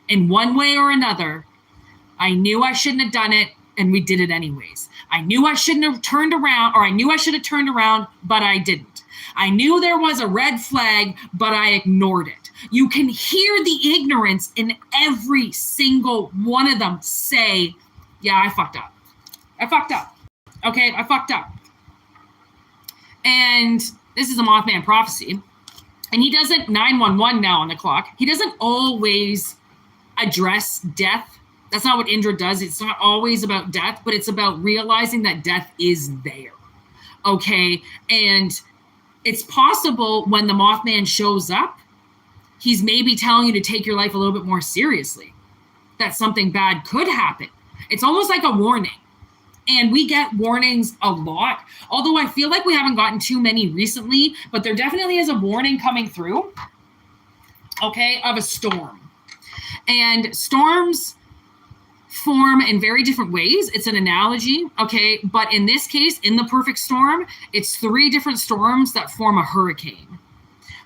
in one way or another, I knew I shouldn't have done it, and we did it anyways. I knew I shouldn't have turned around, or I knew I should have turned around, but I didn't. I knew there was a red flag, but I ignored it. You can hear the ignorance in every single one of them say, yeah, I fucked up. I fucked up. Okay, I fucked up. And this is a Mothman prophecy. And he doesn't, 911 now on the clock, he doesn't always address death. That's not what Indra does. It's not always about death, but it's about realizing that death is there. Okay, and it's possible when the Mothman shows up, he's maybe telling you to take your life a little bit more seriously, that something bad could happen. It's almost like a warning. And we get warnings a lot, although I feel like we haven't gotten too many recently, but there definitely is a warning coming through, okay, of a storm. And storms form in very different ways. It's an analogy, okay? But in this case, in the perfect storm, it's 3 different storms that form a hurricane,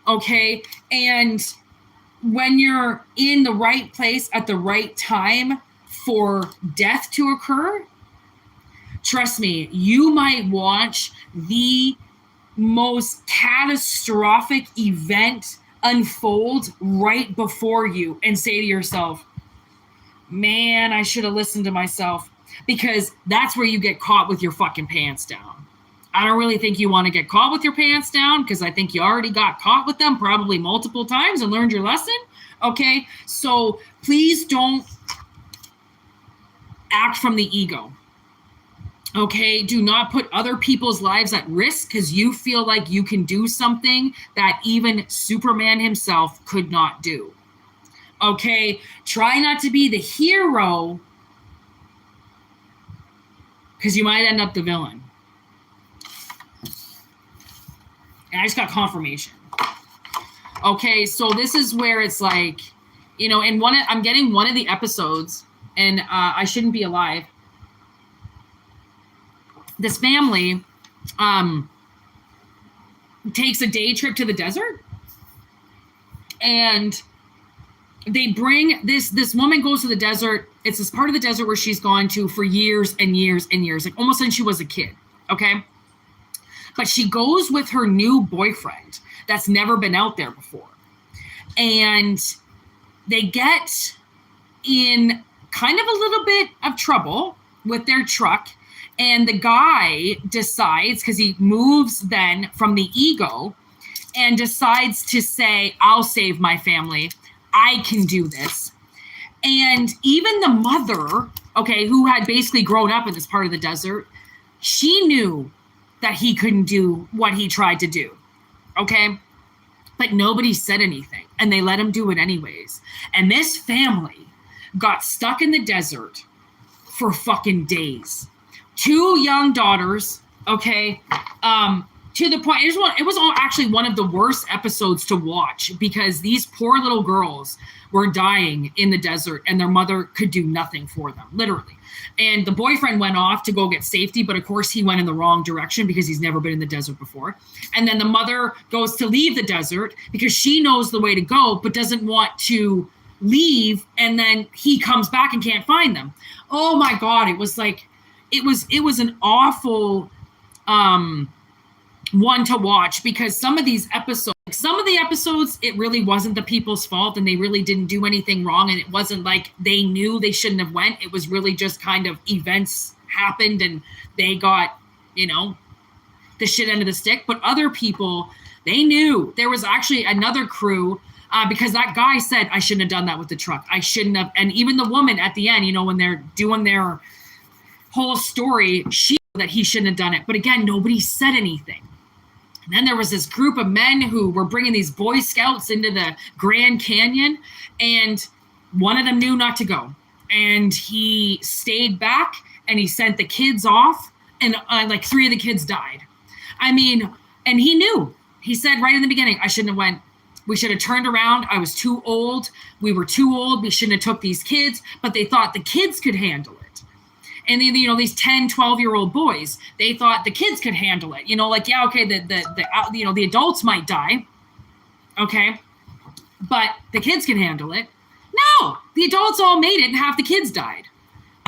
okay? And when you're in the right place at the right time for death to occur, trust me, you might watch the most catastrophic event unfold right before you and say to yourself, man, I should have listened to myself, because that's where you get caught with your fucking pants down. I don't really think you want to get caught with your pants down, because I think you already got caught with them probably multiple times and learned your lesson. Okay, so please don't act from the ego. Okay, do not put other people's lives at risk because you feel like you can do something that even Superman himself could not do. Okay, try not to be the hero because you might end up the villain. And I just got confirmation. Okay, so this is where it's like, I'm getting one of the episodes, and I Shouldn't Be Alive. This family takes a day trip to the desert, and they bring this woman goes to the desert. It's this part of the desert where she's gone to for years and years and years, like almost since she was a kid. Okay. But she goes with her new boyfriend that's never been out there before. And they get in kind of a little bit of trouble with their truck. And the guy decides, because he moves then from the ego and decides to say, I'll save my family. I can do this. And even the mother, okay, who had basically grown up in this part of the desert, she knew that he couldn't do what he tried to do, okay? But nobody said anything, and they let him do it anyways. And this family got stuck in the desert for fucking days. 2 young daughters, Okay. To the point, it was all actually one of the worst episodes to watch because these poor little girls were dying in the desert and their mother could do nothing for them, literally. And the boyfriend went off to go get safety, but of course he went in the wrong direction because he's never been in the desert before. And then the mother goes to leave the desert because she knows the way to go, but doesn't want to leave. And then he comes back and can't find them. Oh my God. It was like, it was an awful, one to watch because some of the episodes, it really wasn't the people's fault and they really didn't do anything wrong. And it wasn't like they knew they shouldn't have went. It was really just kind of events happened and they got, the shit end of the stick. But other people, they knew. There was actually another crew because that guy said, I shouldn't have done that with the truck. I shouldn't have. And even the woman at the end, when they're doing their whole story, she knew that he shouldn't have done it. But again, nobody said anything. And then there was this group of men who were bringing these Boy Scouts into the Grand Canyon, and one of them knew not to go. And he stayed back, and he sent the kids off, and like 3 of the kids died. I mean, and he knew. He said right in the beginning, I shouldn't have went. We should have turned around. I was too old. We were too old. We shouldn't have took these kids. But they thought the kids could handle it. And then, these 10, 12-year-old boys, they thought the kids could handle it. Yeah, okay, the adults might die, okay, but the kids can handle it. No, the adults all made it and half the kids died.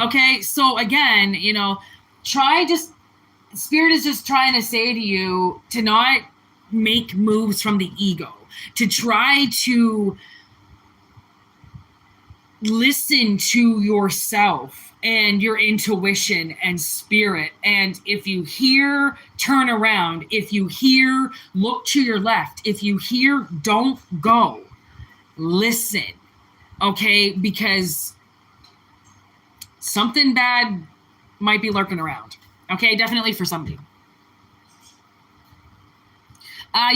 Okay, so again, Spirit is just trying to say to you to not make moves from the ego, to try to listen to yourself and your intuition and spirit. And if you hear, turn around. If you hear, look to your left. If you hear, don't go. Listen. Okay? Because something bad might be lurking around. Okay? Definitely for somebody.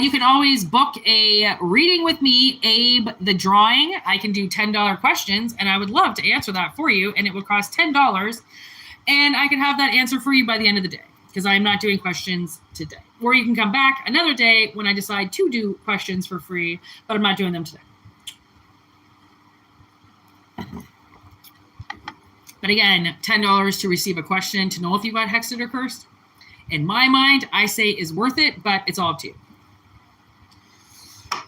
You can always book a reading with me, Abe the Drawing. I can do $10 questions, and I would love to answer that for you, and it would cost $10. And I can have that answer for you by the end of the day, because I'm not doing questions today. Or you can come back another day when I decide to do questions for free, but I'm not doing them today. But again, $10 to receive a question to know if you got hexed or cursed. In my mind, I say is worth it, but it's all up to you.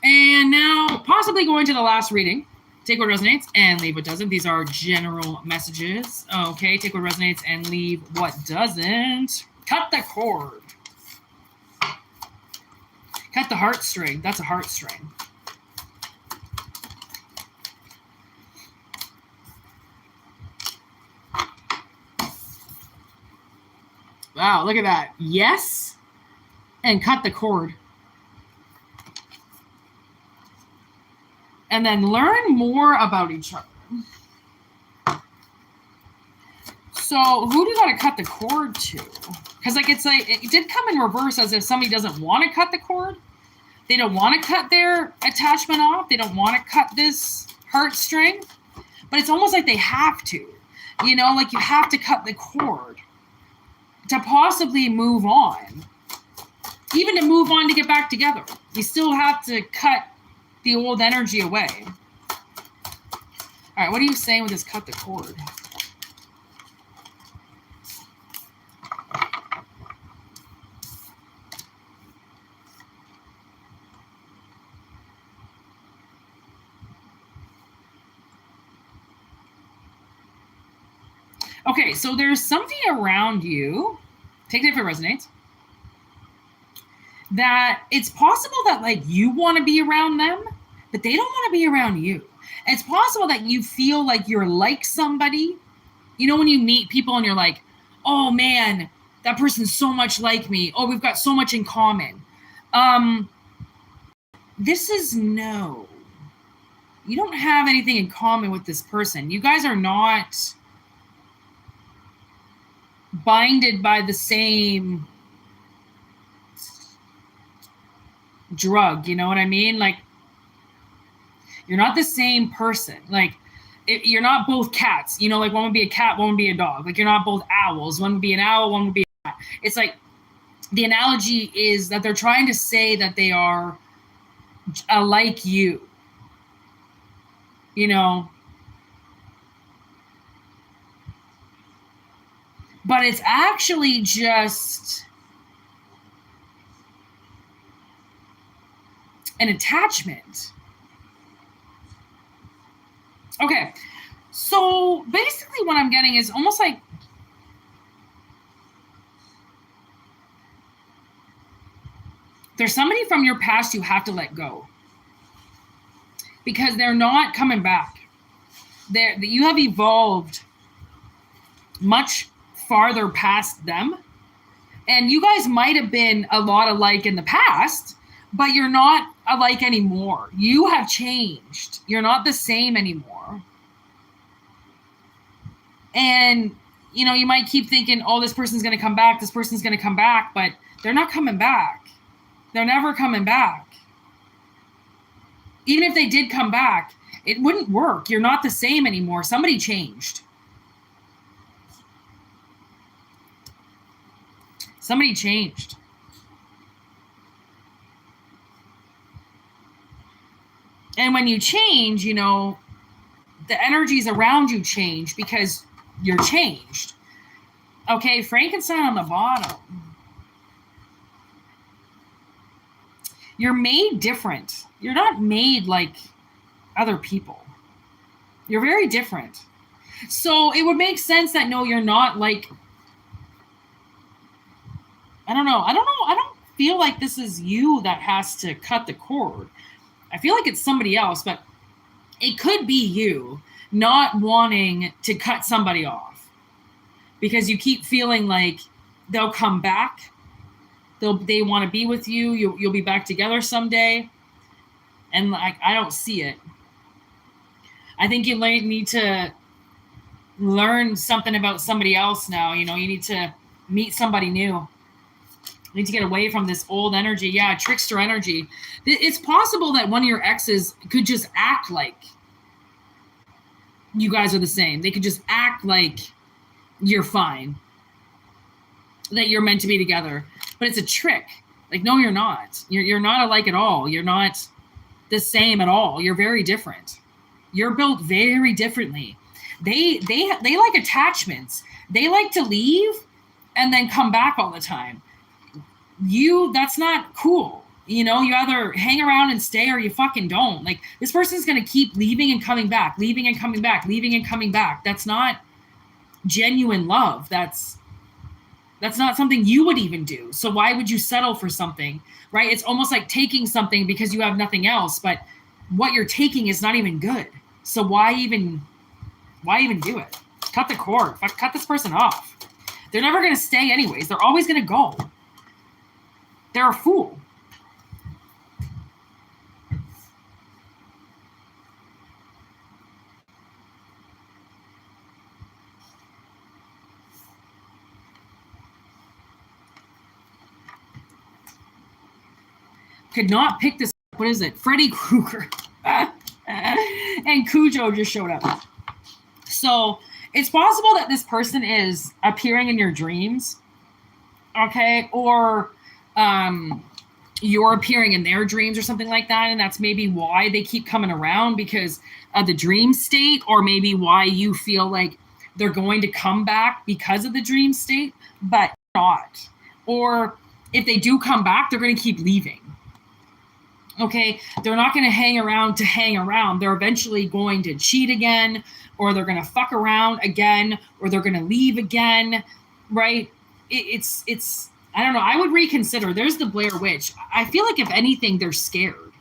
And now, possibly going to the last reading. Take what resonates and leave what doesn't. These are general messages. Okay, take what resonates and leave what doesn't. Cut the cord. Cut the heartstring. That's a heartstring. Wow, look at that. Yes, and cut the cord. And then learn more about each other. So who do you got to cut the cord to? Because it did come in reverse as if somebody doesn't want to cut the cord. They don't want to cut their attachment off. They don't want to cut this heartstring. But it's almost like they have to. You have to cut the cord to possibly move on. Even to move on to get back together. You still have to cut the old energy away. All right, what are you saying with this cut the cord? Okay, so there's something around you. Take it if it resonates. That it's possible that you want to be around them, but they don't want to be around you. It's possible that you feel like you're like somebody. When you meet people and you're like, oh man, that person's so much like me. Oh, we've got so much in common. This is no. You don't have anything in common with this person. You guys are not binded by the same drug, you know what I mean? You're not the same person. You're not both cats, one would be a cat, one would be a dog. You're not both owls, one would be an owl, one would be a cat. It's the analogy is that they're trying to say that they are like you, you know, but it's actually just an attachment. Okay, so basically what I'm getting is almost like there's somebody from your past you have to let go because they're not coming back. You have evolved much farther past them, and you guys might have been a lot alike in the past, but you're not alike anymore. You have changed. You're not the same anymore. And, you know, you might keep thinking, oh, this person's going to come back. This person's going to come back, but they're not coming back. They're never coming back. Even if they did come back, it wouldn't work. You're not the same anymore. Somebody changed. Somebody changed. And when you change, you know, the energies around you change because you're changed. Okay, Frankenstein on the bottom. You're made different. You're not made like other people. You're very different. So it would make sense that no, you're not like, I don't know. I don't feel like this is you that has to cut the cord. I feel like it's somebody else, but it could be you not wanting to cut somebody off because you keep feeling like they'll come back. They want to be with you. You'll be back together someday. And like, I don't see it. I think you need to learn something about somebody else now. You know, you need to meet somebody new. You need to get away from this old energy. Yeah, trickster energy. It's possible that one of your exes could just act like you guys are the same. They could just act like you're fine, that you're meant to be together. But it's a trick. Like, no, you're not. You're not alike at all. You're not the same at all. You're very different. You're built very differently. They like attachments. They like to leave and then come back all the time. That's not cool. You know, you either hang around and stay or you fucking don't. Like, this person's going to keep leaving and coming back, leaving and coming back, leaving and coming back. That's not genuine love. That's not something you would even do. So why would you settle for something, right? It's almost like taking something because you have nothing else, but what you're taking is not even good. So why even do it? Cut the cord. Cut this person off. They're never going to stay anyways. They're always going to go. They're a fool. Could not pick this. What is it? Freddy Krueger. And Cujo just showed up. So it's possible that this person is appearing in your dreams. Okay. Or you're appearing in their dreams or something like that. And that's maybe why they keep coming around, because of the dream state, or maybe why you feel like they're going to come back because of the dream state, but not. Or if they do come back, they're going to keep leaving. Okay, they're not going to hang around to hang around. They're eventually going to cheat again, or they're going to fuck around again, or they're going to leave again, right? It's I don't know. I would reconsider. There's the Blair Witch. I feel like if anything, they're scared.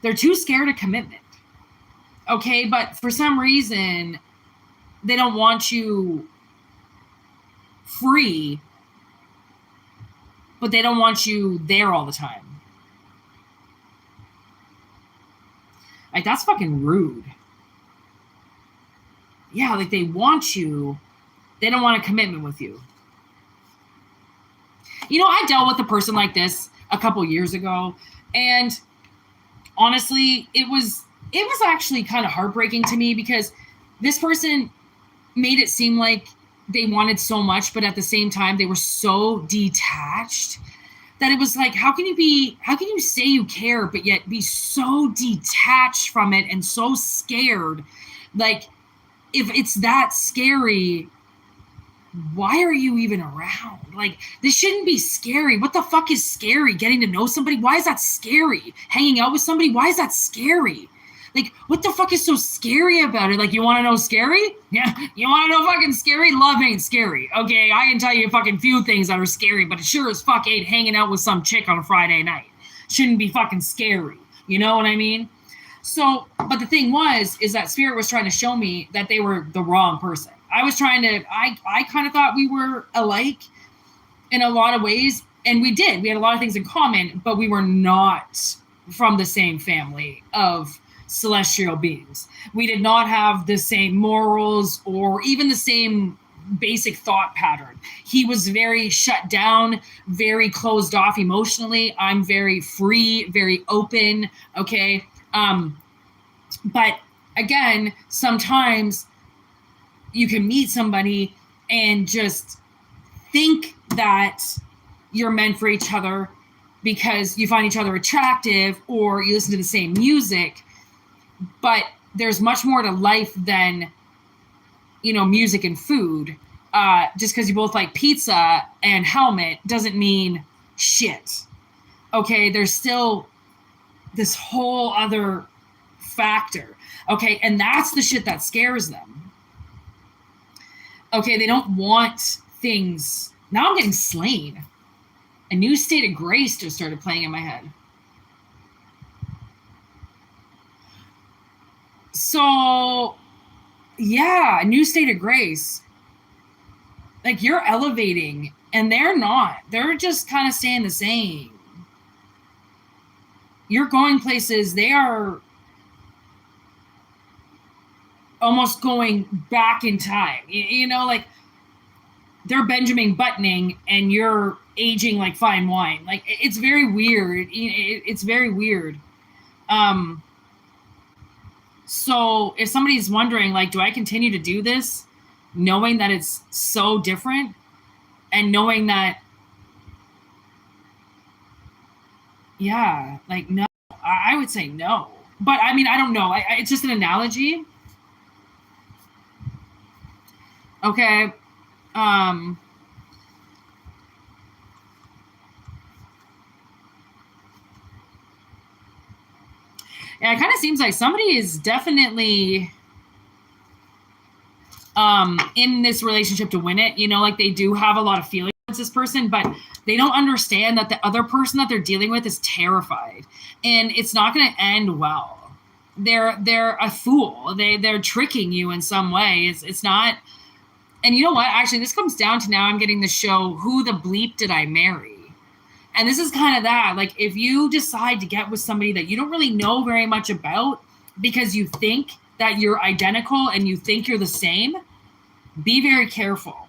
They're too scared of commitment. Okay, but for some reason, they don't want you free, but they don't want you there all the time. Like, that's fucking rude. Yeah, like, they want you. They don't want a commitment with you. You know, I dealt with a person like this a couple years ago, and honestly, it was actually kind of heartbreaking to me, because this person made it seem like they wanted so much, but at the same time, they were so detached that it was like, how can you say you care, but yet be so detached from it and so scared? Like, if it's that scary, why are you even around? Like, this shouldn't be scary. What the fuck is scary? Getting to know somebody? Why is that scary? Hanging out with somebody? Why is that scary? Like, what the fuck is so scary about it? Like, you want to know scary? Yeah, you want to know fucking scary? Love ain't scary. Okay, I can tell you a fucking few things that are scary, but it sure as fuck ain't hanging out with some chick on a Friday night. Shouldn't be fucking scary. You know what I mean? So, but the thing is that Spirit was trying to show me that they were the wrong person. I kind of thought we were alike in a lot of ways, and we did. We had a lot of things in common, but we were not from the same family of celestial beings. We did not have the same morals or even the same basic thought pattern. He was very shut down, very closed off emotionally. I'm very free, very open. Okay. But again, sometimes you can meet somebody and just think that you're meant for each other because you find each other attractive or you listen to the same music. But there's much more to life than, music and food. Just because you both like pizza and helmet doesn't mean shit. Okay, there's still this whole other factor. Okay, and that's the shit that scares them. Okay, they don't want things. Now I'm getting slain. A New State of Grace just started playing in my head. So, yeah, A New State of Grace. Like, you're elevating, and they're not. They're just kind of staying the same. You're going places. They are almost going back in time. Like, they're Benjamin Buttoning, and you're aging like fine wine. Like, it's very weird. It's very weird. So if somebody's wondering, like, do I continue to do this knowing that it's so different and knowing that, yeah, like, no, I would say no. But I mean, I don't know. It's just an analogy. Okay. Yeah, it kind of seems like somebody is definitely in this relationship to win it. Like, they do have a lot of feelings towards this person, but they don't understand that the other person that they're dealing with is terrified, and it's not going to end well. They're a fool. They're tricking you in some way. It's not. And you know what? Actually, this comes down to, now I'm getting the show, Who the Bleep Did I Marry? And this is kind of that. Like, if you decide to get with somebody that you don't really know very much about because you think that you're identical and you think you're the same, be very careful.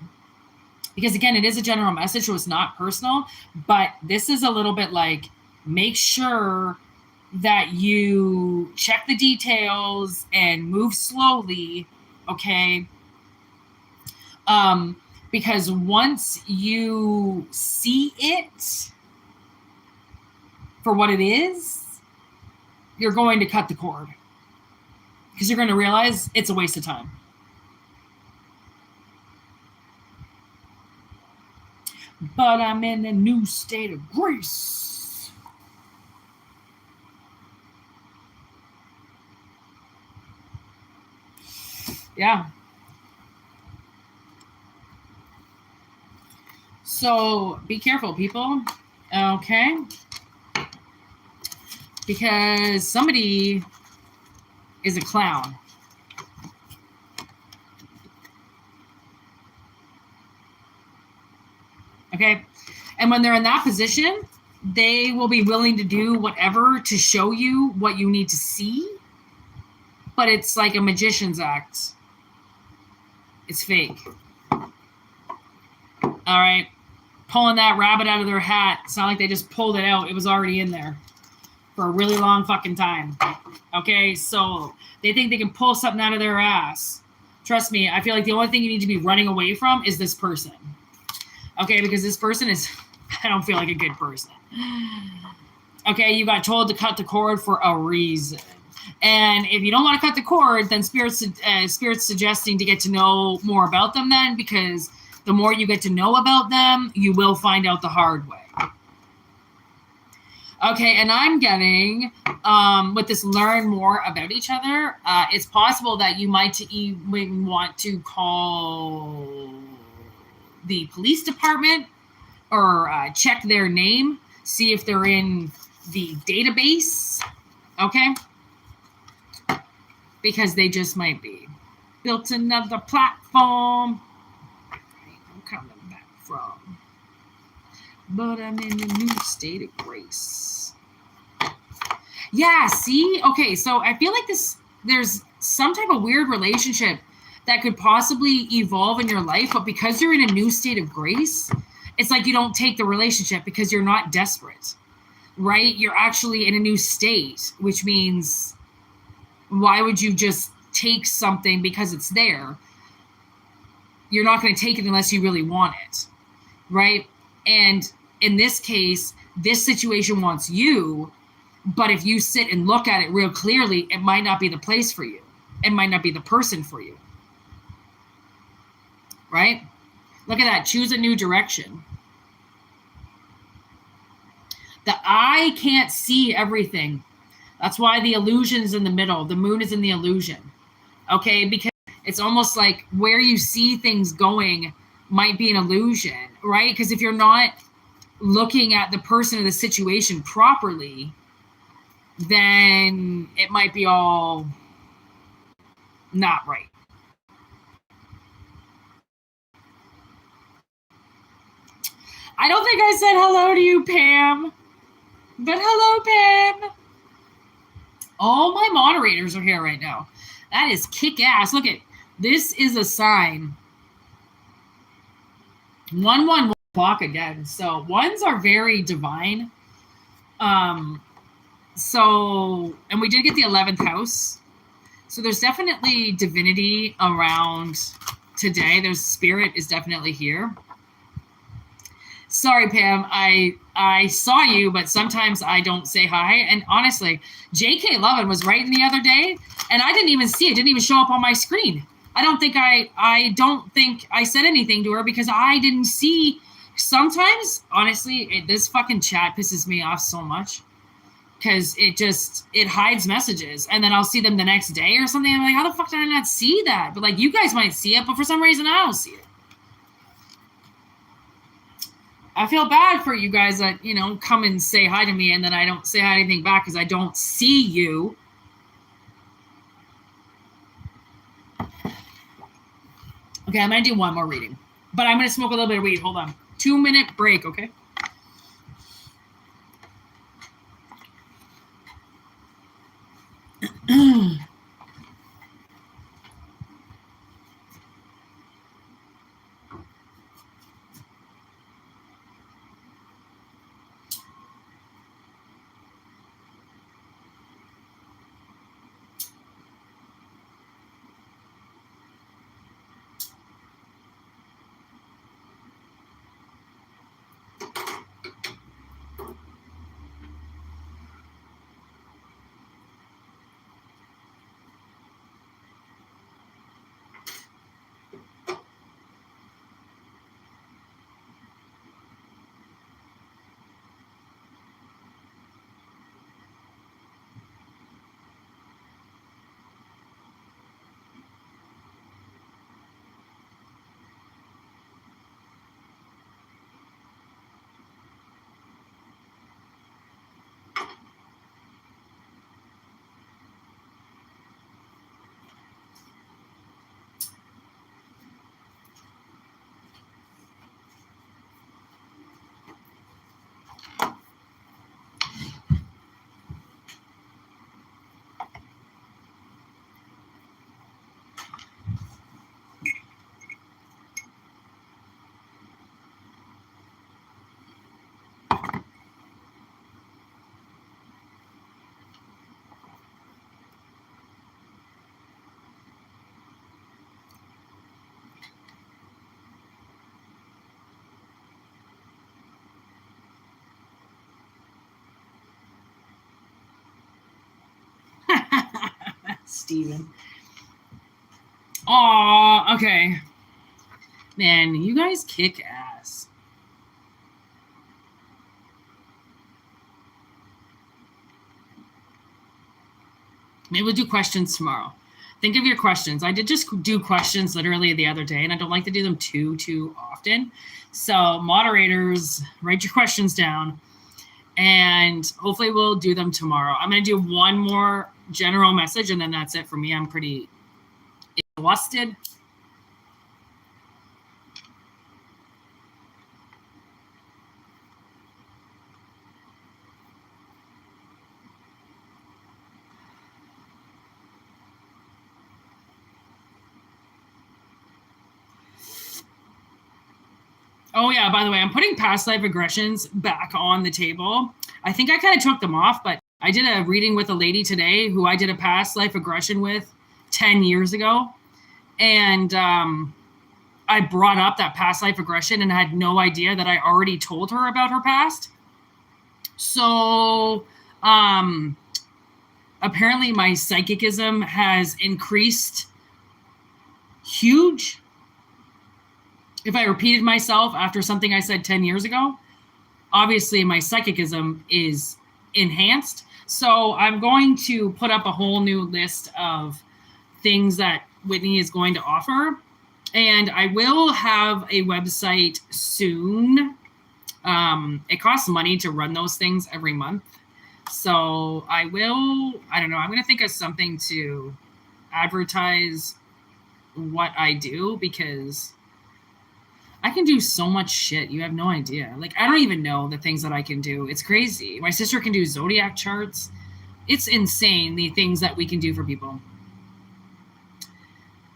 Because, again, it is a general message, so it's not personal. But this is a little bit like, make sure that you check the details and move slowly, okay? Because once you see it for what it is, you're going to cut the cord. Because you're going to realize it's a waste of time. But I'm in a new state of grace. Yeah. So be careful, people. Okay? Because somebody is a clown. Okay? And when they're in that position, they will be willing to do whatever to show you what you need to see. But it's like a magician's act. It's fake. All right? Pulling that rabbit out of their hat. It's not like they just pulled it out. It was already in there for a really long fucking time. Okay? So they think they can pull something out of their ass. Trust me, I feel like the only thing you need to be running away from is this person. Okay? Because this person is I don't feel like a good person. Okay, you got told to cut the cord for a reason. And if you don't want to cut the cord, then Spirit's suggesting to get to know more about them then, because the more you get to know about them, you will find out the hard way. Okay, and I'm getting, with this learn more about each other, it's possible that you might even want to call the police department or check their name, see if they're in the database, okay? Because they just might be. Built another platform. I'm coming back from. But I'm in a new state of grace. Yeah, see? Okay, so I feel like there's some type of weird relationship that could possibly evolve in your life, but because you're in a new state of grace, it's like you don't take the relationship because you're not desperate, right? You're actually in a new state, which means why would you just take something because it's there? You're not going to take it unless you really want it, right? And in this case, this situation wants you, but if you sit and look at it real clearly, it might not be the place for you. It might not be the person for you, right? Look at that. Choose a new direction. The eye can't see everything. That's why the illusion's in the middle. The moon is in the illusion. Okay? Because it's almost like where you see things going might be an illusion, right? Because if you're not looking at the person or the situation properly, then it might be all not right. I don't think I said hello to you, Pam. But hello, Pam. All my moderators are here right now. That is kick-ass. Look at this is a sign. 1-1 clock again. So ones are very divine. So, and we did get the 11th house. So there's definitely divinity around today. There's spirit is definitely here. Sorry, Pam. I saw you, but sometimes I don't say hi. And honestly, JK Lovin was writing the other day, and I didn't even see it. It didn't even show up on my screen. I don't think I said anything to her because I didn't see. Sometimes, honestly, this fucking chat pisses me off so much because it hides messages, and then I'll see them the next day or something. I'm like, how the fuck did I not see that? But like, you guys might see it, but for some reason I don't see it. I feel bad for you guys that, come and say hi to me and then I don't say hi anything back because I don't see you. Okay, I'm going to do one more reading. But I'm going to smoke a little bit of weed. Hold on. 2-minute break, okay? Steven. Aw, okay. Man, you guys kick ass. Maybe we'll do questions tomorrow. Think of your questions. I did just do questions literally the other day, and I don't like to do them too often. So moderators, write your questions down, and hopefully we'll do them tomorrow. I'm going to do one more general message, and then that's it for me. I'm pretty exhausted. Oh, yeah, by the way, I'm putting past life regressions back on the table. I think I kind of took them off, but I did a reading with a lady today who I did a past life regression with 10 years ago. And I brought up that past life regression and had no idea that I already told her about her past. So apparently my psychicism has increased huge. If I repeated myself after something I said 10 years ago, obviously my psychicism is enhanced. So I'm going to put up a whole new list of things that Whitney is going to offer. And I will have a website soon. It costs money to run those things every month. So I don't know, I'm going to think of something to advertise what I do, because I can do so much shit. You have no idea. Like, I don't even know the things that I can do. It's crazy. My sister can do Zodiac charts. It's insane, the things that we can do for people.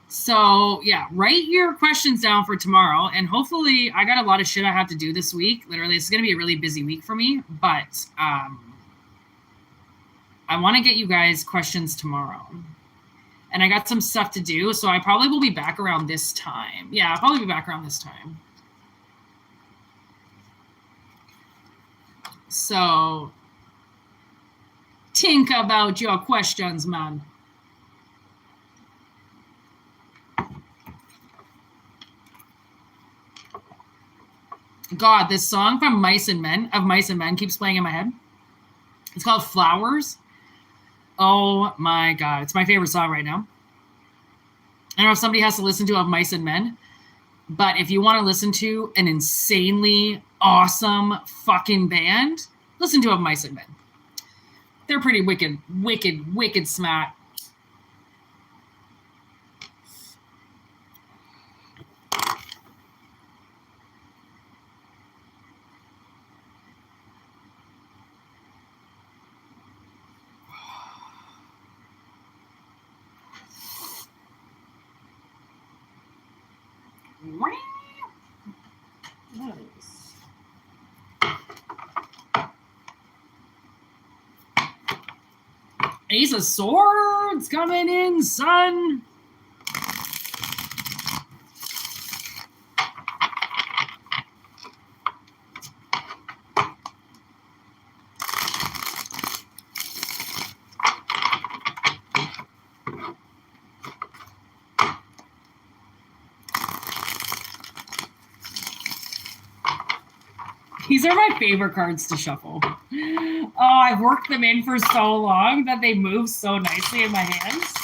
So, yeah, write your questions down for tomorrow. And hopefully, I got a lot of shit I have to do this week. Literally, it's going to be a really busy week for me. But I want to get you guys questions tomorrow. And I got some stuff to do, so I probably will be back around this time. Yeah, I'll probably be back around this time. So, think about your questions, man. God, this song from Mice and Men keeps playing in my head. It's called Flowers. Oh my God. It's my favorite song right now. I don't know if somebody has to listen to of Mice and Men, but if you want to listen to an insanely awesome fucking band, listen to of Mice and Men. They're pretty wicked smart. Nice. Ace of Swords coming in, son. These are my favorite cards to shuffle. Oh, I've worked them in for so long that they move so nicely in my hands.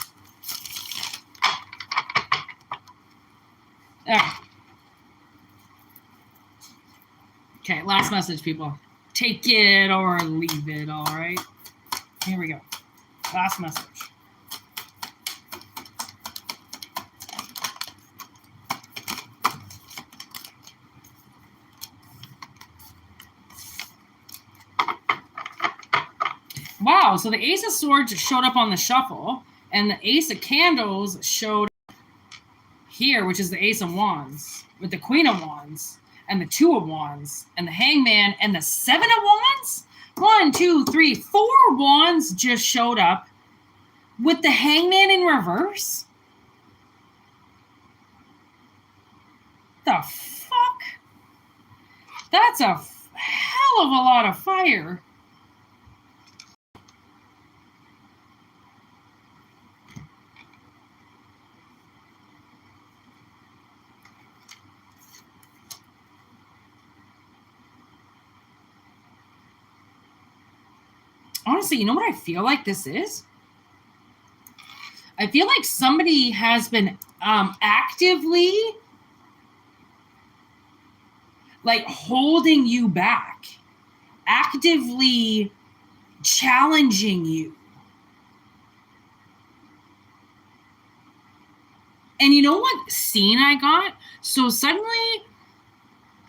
Okay, last message, people. Take it or leave it, all right? Here we go. Last message. Wow, so the Ace of Swords showed up on the shuffle, and the Ace of Candles showed up here, which is the Ace of Wands, with the Queen of Wands, and the Two of Wands, and the Hangman, and the Seven of Wands? 1, 2, 3, 4 Wands just showed up with the Hangman in reverse? The fuck? That's a hell of a lot of fire. Honestly, you know what I feel like this is? I feel like somebody has been actively like holding you back, actively challenging you. And you know what scene I got? So suddenly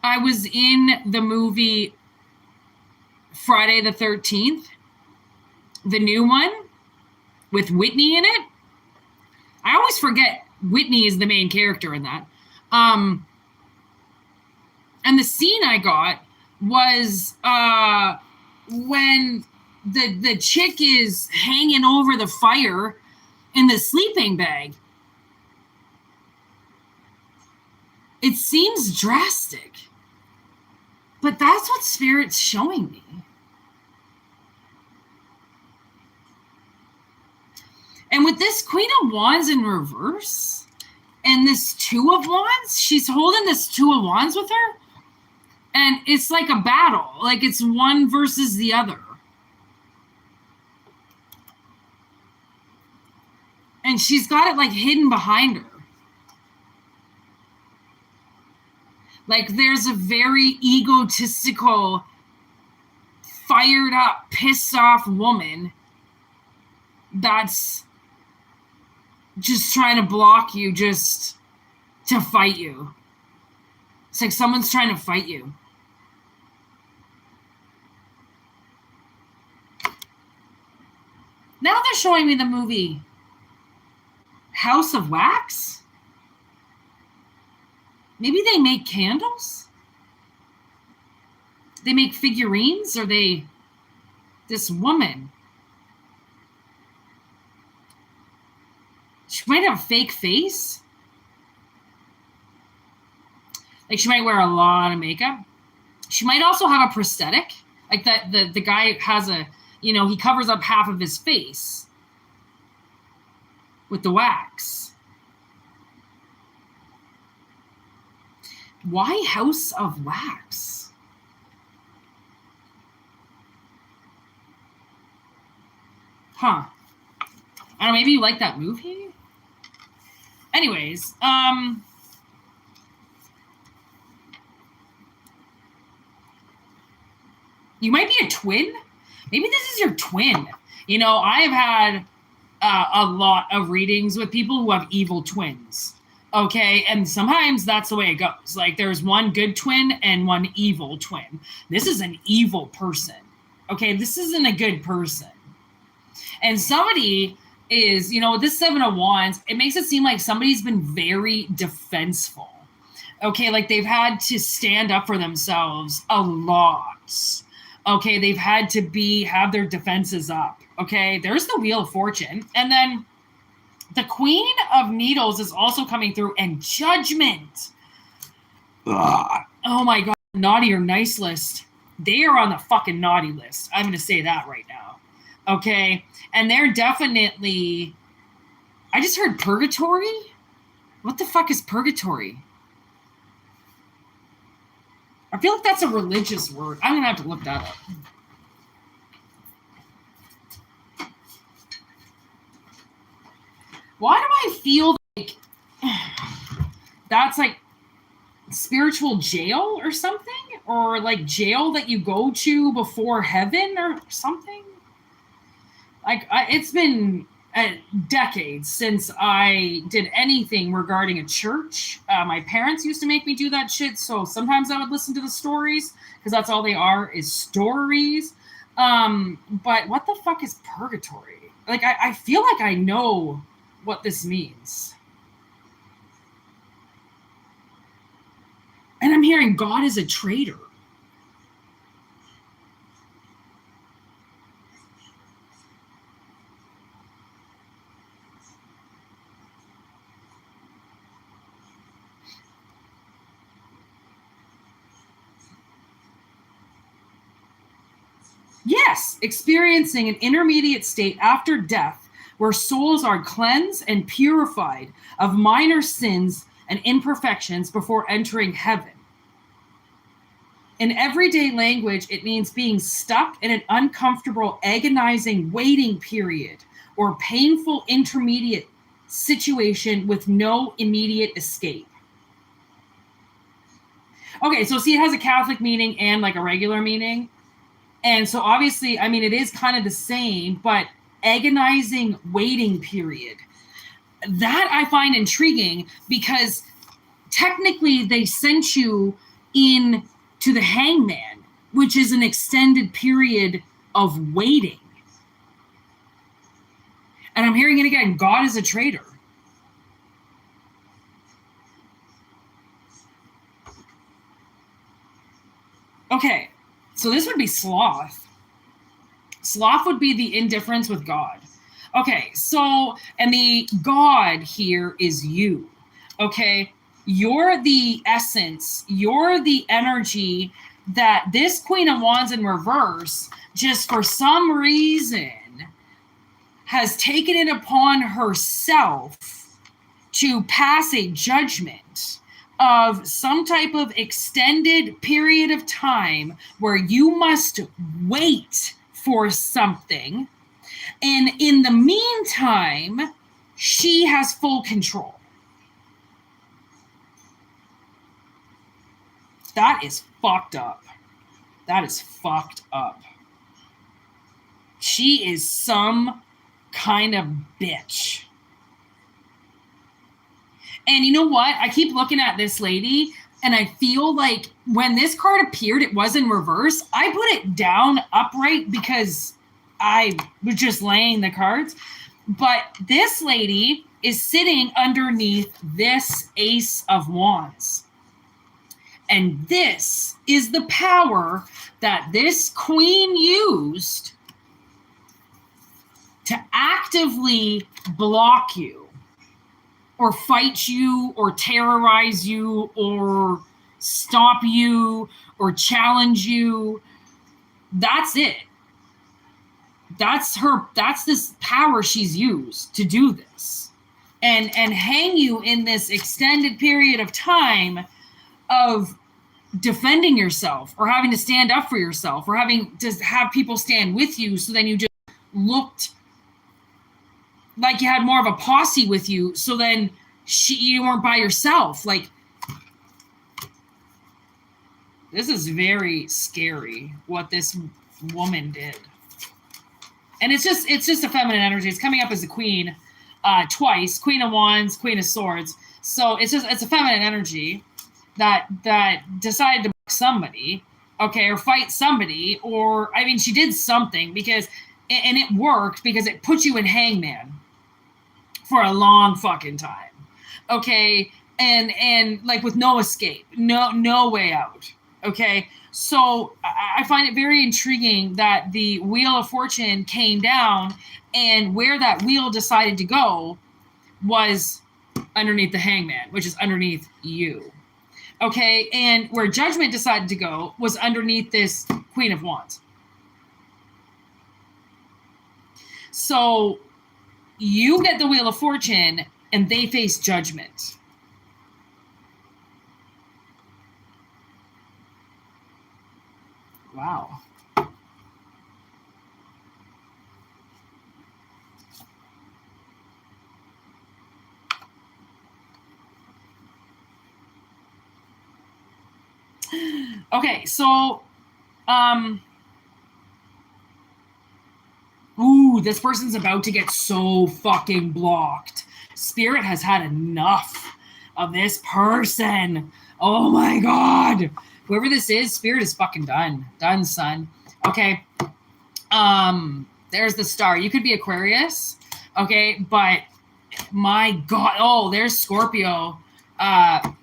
I was in the movie Friday the 13th, the new one with Whitney in it. I always forget Whitney is the main character in that. And the scene I got was when the chick is hanging over the fire in the sleeping bag. It seems drastic, but that's what Spirit's showing me. And with this Queen of Wands in reverse and this Two of Wands, she's holding this Two of Wands with her. And it's like a battle, like it's one versus the other. And she's got it like hidden behind her. Like there's a very egotistical, fired up, pissed off woman that's just trying to block you just to fight you. It's like someone's trying to fight you. Now they're showing me the movie House of Wax. Maybe they make candles? They make figurines? Or they... This woman. She might have a fake face. Like she might wear a lot of makeup. She might also have a prosthetic. Like that the guy has a, you know, he covers up half of his face with the wax. Why House of Wax? Huh. I don't know, maybe you like that movie? Anyways, you might be a twin. Maybe this is your twin. You know, I've had a lot of readings with people who have evil twins. Okay, and sometimes that's the way it goes. Like there's one good twin and one evil twin. This is an evil person. Okay, this isn't a good person. And somebody is, you know, this Seven of Wands, it makes it seem like somebody's been very defenseful. Okay, like they've had to stand up for themselves a lot. Okay, they've had to have their defenses up. Okay, there's the Wheel of Fortune. And then the Queen of Needles is also coming through, and Judgment. Ugh. Oh my God, naughty or nice list. They are on the fucking naughty list. I'm going to say that right now. Okay, and they're definitely... I just heard purgatory? What the fuck is purgatory? I feel like that's a religious word. I'm going to have to look that up. Why do I feel like that's like spiritual jail or something? Or like jail that you go to before heaven or something? Like it's been decades since I did anything regarding a church. My parents used to make me do that shit, so sometimes I would listen to the stories because that's all they are, is stories. But what the fuck is purgatory? Like I feel like I know what this means. And I'm hearing God is a traitor. Yes, experiencing an intermediate state after death where souls are cleansed and purified of minor sins and imperfections before entering heaven. In everyday language, it means being stuck in an uncomfortable, agonizing waiting period or painful intermediate situation with no immediate escape. Okay, so see, it has a Catholic meaning and like a regular meaning. And so obviously, I mean, it is kind of the same, but agonizing waiting period. That I find intriguing because technically they sent you in to the hangman, which is an extended period of waiting. And I'm hearing it again, God is a traitor. Okay, so this would be sloth. Sloth would be the indifference with God. Okay, so, and the God here is you. Okay, you're the essence, you're the energy that this Queen of Wands in reverse, just for some reason, has taken it upon herself to pass a judgment of some type of extended period of time where you must wait for something. And in the meantime, she has full control. That is fucked up. That is fucked up. She is some kind of bitch. And you know what? I keep looking at this lady and I feel like when this card appeared, it was in reverse. I put it down upright because I was just laying the cards. But this lady is sitting underneath this Ace of Wands. And this is the power that this queen used to actively block you, or fight you, or terrorize you, or stop you, or challenge you. That's it. That's her, that's this power she's used to do this. And hang you in this extended period of time of defending yourself, or having to stand up for yourself, or having to have people stand with you, so then you just looked like you had more of a posse with you, so then you weren't by yourself. Like, this is very scary what this woman did. And it's just a feminine energy. It's coming up as a queen twice, Queen of Wands, Queen of Swords. So it's a feminine energy that decided to block somebody, okay, or fight somebody, or I mean, she did something because, and it worked because it put you in hangman for a long fucking time, okay, and like with no escape, no way out, okay. So I find it very intriguing that the Wheel of Fortune came down, and where that wheel decided to go was underneath the hangman, which is underneath you, okay, and where Judgment decided to go was underneath this Queen of Wands. So you get the Wheel of Fortune, and they face Judgment. Wow. Okay, so, ooh, this person's about to get so fucking blocked. Spirit has had enough of this person. Oh my God. Whoever this is, Spirit is fucking done. Done, son. Okay. There's the star. You could be Aquarius. Okay, but my God. Oh, there's Scorpio.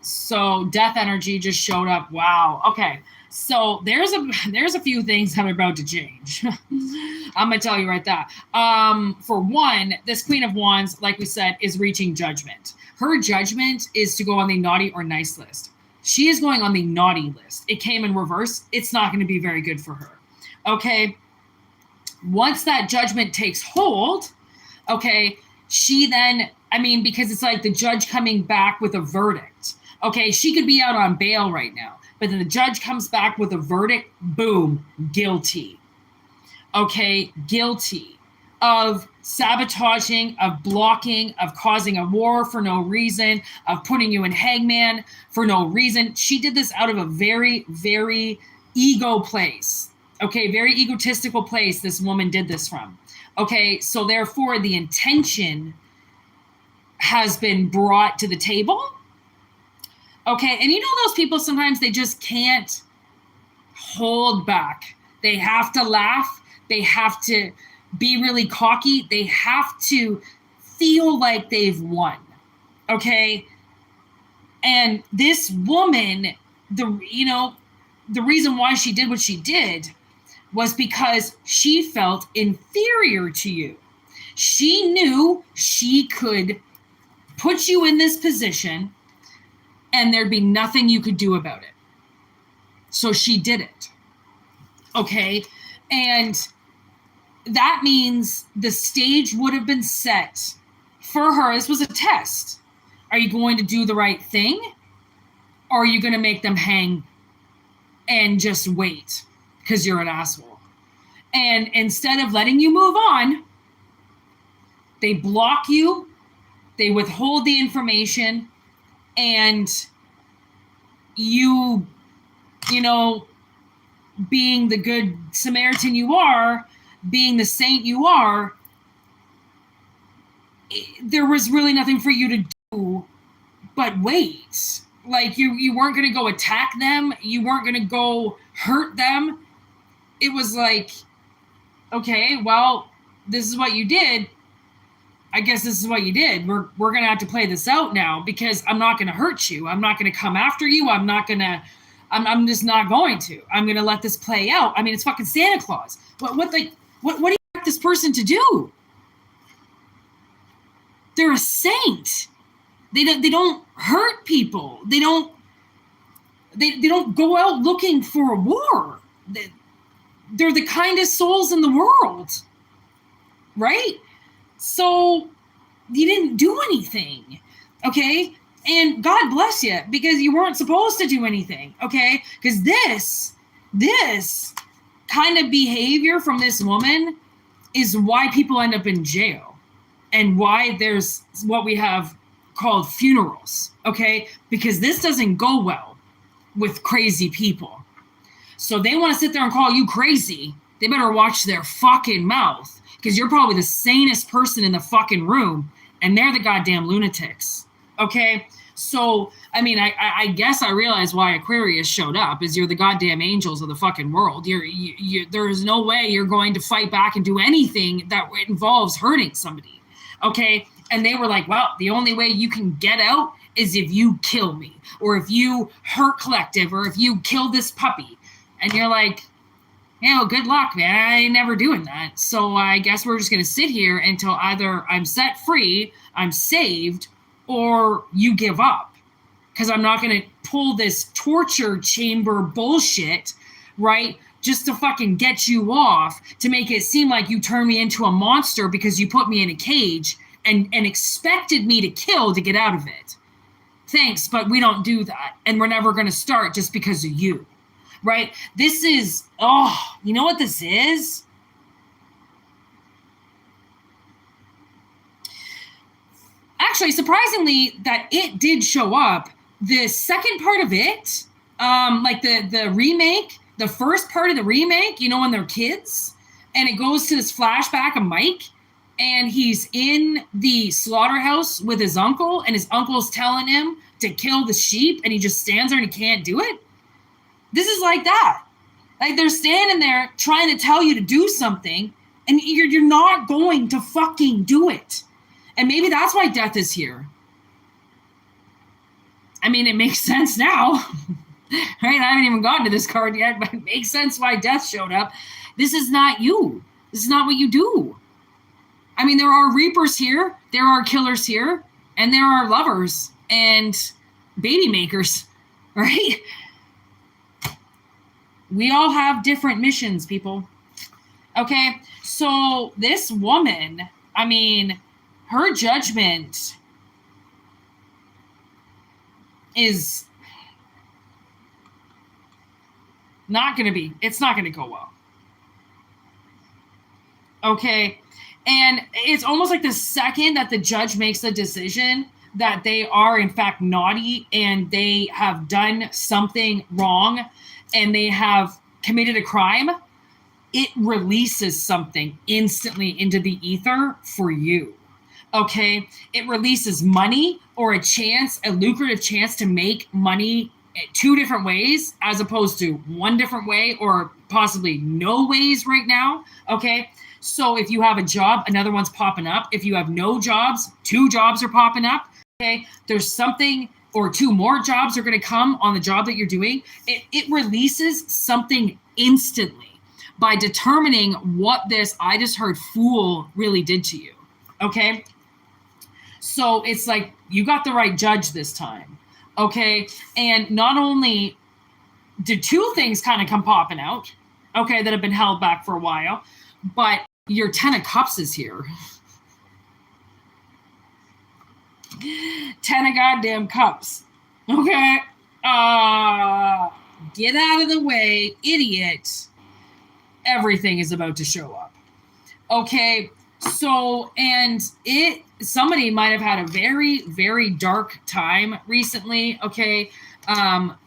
So death energy just showed up. Wow. Okay. So there's a few things that are about to change. I'm gonna tell you right that. For one, this Queen of Wands, like we said, is reaching Judgment. Her judgment is to go on the naughty or nice list. She is going on the naughty list. It came in reverse. It's not going to be very good for her. Okay. Once that judgment takes hold, okay, she then, I mean, because it's like the judge coming back with a verdict. Okay, she could be out on bail right now. But then the judge comes back with a verdict, boom, guilty. Okay, guilty of sabotaging, of blocking, of causing a war for no reason, of putting you in hangman for no reason. She did this out of a very, very ego place. Okay, very egotistical place this woman did this from. Okay, so therefore the intention has been brought to the table. Okay, and you know those people sometimes they just can't hold back. They have to laugh. They have to be really cocky. They have to feel like they've won. Okay? And this woman, the reason why she did what she did was because she felt inferior to you. She knew she could put you in this position and there'd be nothing you could do about it. So she did it. Okay? And that means the stage would have been set for her. This was a test. Are you going to do the right thing? Or are you going to make them hang and just wait because you're an asshole? And instead of letting you move on, they block you, they withhold the information, and you being the good Samaritan you are, being the saint you are, there was really nothing for you to do but wait. Like you weren't going to go attack them. You weren't going to go hurt them. It was like, okay, well, this is what you did. I guess this is what you did. We're going to have to play this out now because I'm not going to hurt you. I'm not going to come after you. I'm just not going to. I'm going to let this play out. I mean, it's fucking Santa Claus. What do you expect this person to do? They're a saint. They don't hurt people. They don't go out looking for a war. They're the kindest souls in the world. Right? So you didn't do anything. Okay? And God bless you because you weren't supposed to do anything. Okay? Because this kind of behavior from this woman is why people end up in jail and why there's what we have called funerals. Okay? Because this doesn't go well with crazy people. So they want to sit there and call you crazy. They better watch their fucking mouth because you're probably the sanest person in the fucking room and they're the goddamn lunatics. Okay? So, I mean, I guess I realize why Aquarius showed up is you're the goddamn angels of the fucking world. There is no way you're going to fight back and do anything that involves hurting somebody. Okay? And they were like, well, the only way you can get out is if you kill me or if you hurt Collective or if you kill this puppy. And you're like, good luck, man. I ain't never doing that. So I guess we're just going to sit here until either I'm set free, I'm saved, or you give up. Because I'm not going to pull this torture chamber bullshit, right? Just to fucking get you off, to make it seem like you turned me into a monster because you put me in a cage and expected me to kill to get out of it. Thanks, but we don't do that. And we're never going to start just because of you. Right? This is, you know what this is? Actually, surprisingly, that it did show up. The second part of it, like the remake, the first part of the remake, when they're kids, and it goes to this flashback of Mike, and he's in the slaughterhouse with his uncle, and his uncle's telling him to kill the sheep, and he just stands there and he can't do it. This is like that. Like they're standing there trying to tell you to do something and you're not going to fucking do it. And maybe that's why death is here. I mean, it makes sense now. Right? I haven't even gotten to this card yet, but it makes sense why death showed up. This is not you. This is not what you do. I mean, there are reapers here, there are killers here, and there are lovers and baby makers, right? We all have different missions, people. Okay, so this woman, I mean, her judgment is It's not going to go well. Okay. And it's almost like the second that the judge makes the decision that they are in fact naughty and they have done something wrong and they have committed a crime, it releases something instantly into the ether for you. Okay. It releases money or a lucrative chance to make money two different ways as opposed to one different way or possibly no ways right now. Okay. So if you have a job, another one's popping up. If you have no jobs, two jobs are popping up. Okay. There's something or two more jobs are going to come on the job that you're doing. It releases something instantly by determining what this I just heard fool really did to you. Okay. So it's like you got the right judge this time. Okay. And not only did two things kind of come popping out, okay, that have been held back for a while, but your 10 of Cups is here. 10 of goddamn Cups. Okay. Get out of the way, idiot. Everything is about to show up. Okay. So, and somebody might have had a very, very dark time recently. Okay.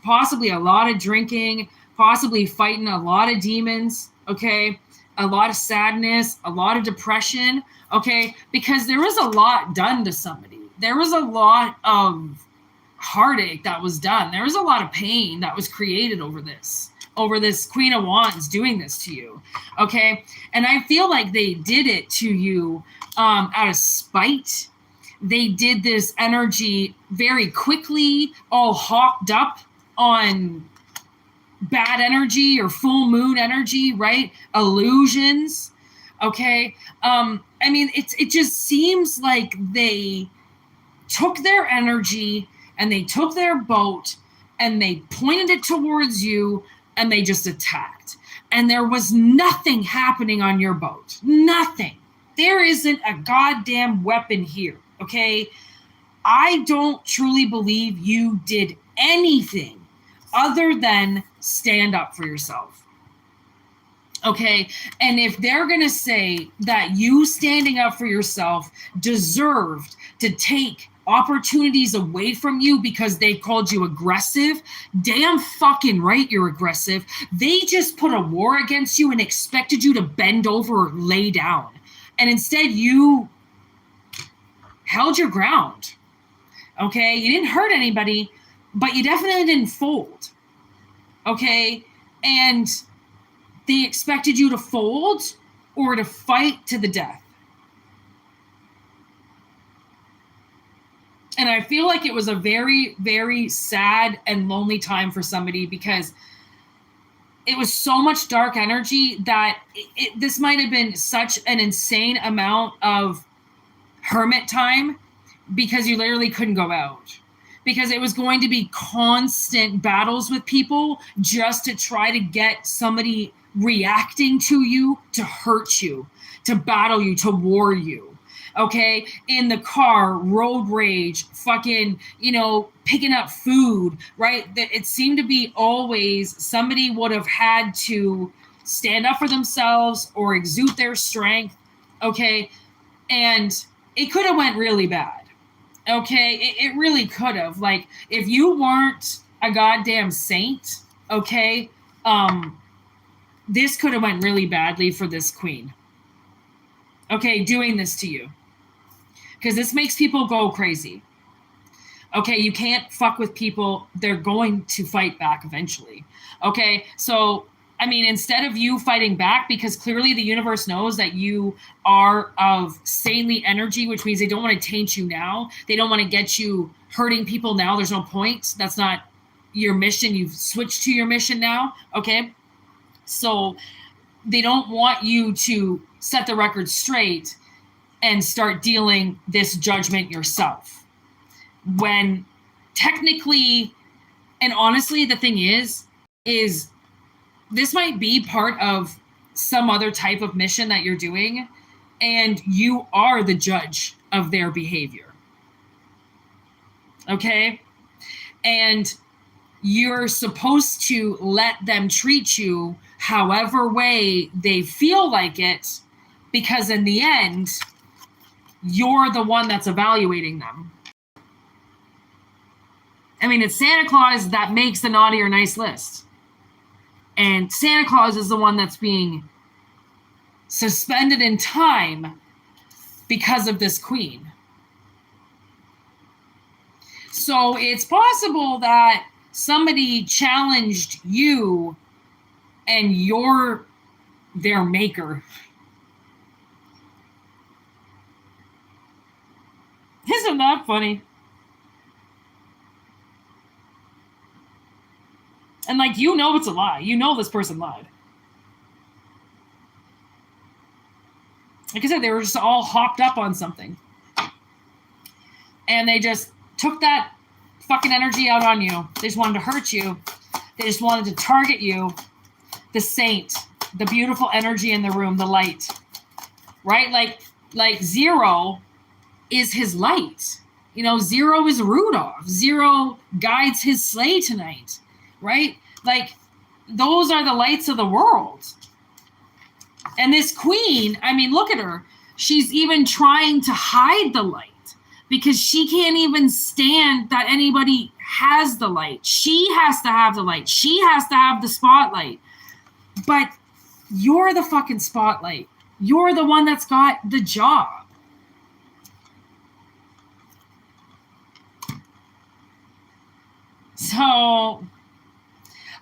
Possibly a lot of drinking, possibly fighting a lot of demons. Okay. A lot of sadness, a lot of depression. Okay. Because there was a lot done to somebody. There was a lot of heartache that was done. There was a lot of pain that was created over this Queen of Wands doing this to you. Okay. And I feel like they did it to you out of spite. They did this energy very quickly, all hawked up on bad energy or full moon energy, right? Illusions. Okay. I mean, it just seems like they took their energy and they took their boat and they pointed it towards you and they just attacked. And there was nothing happening on your boat. Nothing. There isn't a goddamn weapon here. Okay. I don't truly believe you did anything other than stand up for yourself. Okay. And if they're going to say that you standing up for yourself deserved to take opportunities away from you because they called you aggressive, damn fucking right you're aggressive. They just put a war against you and expected you to bend over or lay down. And instead you held your ground. Okay. You didn't hurt anybody, but you definitely didn't fold. Okay. And they expected you to fold or to fight to the death. And I feel like it was a very, very sad and lonely time for somebody because it was so much dark energy that this might have been such an insane amount of hermit time because you literally couldn't go out. Because it was going to be constant battles with people just to try to get somebody reacting to you, to hurt you, to battle you, to war you. Okay, in the car, road rage, fucking, picking up food, right? It seemed to be always somebody would have had to stand up for themselves or exude their strength. Okay, and it could have went really bad. Okay, it really could have. Like, if you weren't a goddamn saint, okay, this could have went really badly for this queen. Okay, doing this to you. Because this makes people go crazy. Okay, you can't fuck with people. They're going to fight back eventually. Okay, so, I mean, instead of you fighting back, because clearly the universe knows that you are of saintly energy, which means they don't want to taint you now. They don't want to get you hurting people now. There's no point. That's not your mission. You've switched to your mission now. Okay, so they don't want you to set the record straight and start dealing this judgment yourself. When technically, and honestly, the thing is this might be part of some other type of mission that you're doing, and you are the judge of their behavior. Okay? And you're supposed to let them treat you however way they feel like it, because in the end, you're the one that's evaluating them. I mean, it's Santa Claus that makes the naughty or nice list. And Santa Claus is the one that's being suspended in time because of this queen. So it's possible that somebody challenged you and you're their maker. Isn't that funny? And like, you know it's a lie. You know this person lied. Like I said, they were just all hopped up on something. And they just took that fucking energy out on you. They just wanted to hurt you. They just wanted to target you. The saint, the beautiful energy in the room, the light. Right? Like Zero is his light. You know, Zero is Rudolph. Zero guides his sleigh tonight. Right? Like, those are the lights of the world. And this queen, I mean, look at her. She's even trying to hide the light because she can't even stand that anybody has the light. She has to have the light. She has to have the spotlight. But you're the fucking spotlight. You're the one that's got the job. So,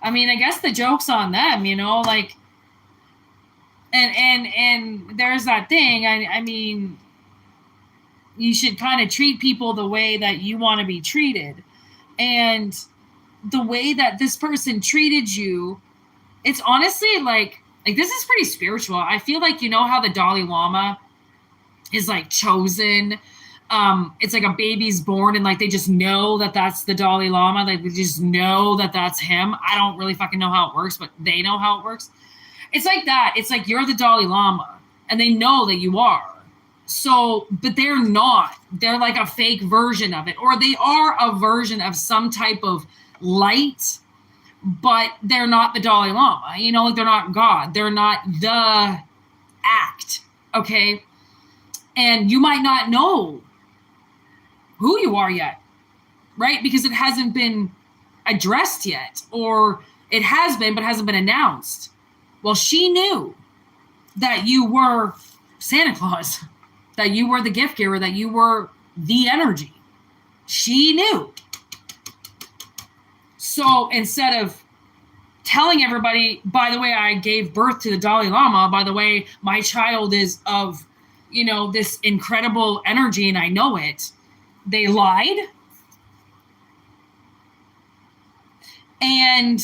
I mean, I guess the joke's on them, you know, like, and there's that thing. I mean, you should kind of treat people the way that you want to be treated. And the way that this person treated you, it's honestly like this is pretty spiritual. I feel like, you know how the Dalai Lama is like chosen. It's like a baby's born and like they just know that that's the Dalai Lama. Like they just know that that's him. I don't really fucking know how it works, but they know how it works. It's like that. It's like you're the Dalai Lama and they know that you are. So, but they're not. They're like a fake version of it, or they are a version of some type of light, but they're not the Dalai Lama. You know, like they're not God. They're not the act. Okay. And you might not know who you are yet, right? Because it hasn't been addressed yet, or it has been, but hasn't been announced. Well, she knew that you were Santa Claus, that you were the gift giver, that you were the energy. She knew. So instead of telling everybody, by the way, I gave birth to the Dalai Lama, by the way, my child is of, you know, this incredible energy and I know it, they lied. And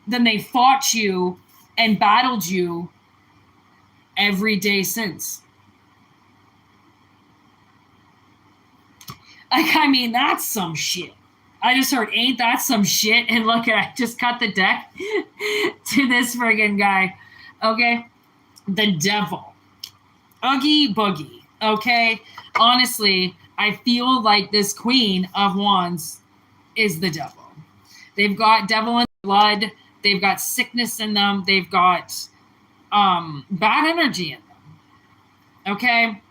then they fought you and battled you every day since. Like, I mean, that's some shit. I just heard, ain't that some shit? And look, I just cut the deck to this friggin' guy. Okay? The devil. Oogie boogie. Okay? Honestly, I feel like this Queen of Wands is the devil. They've got devil in blood. They've got sickness in them. They've got bad energy in them. Okay?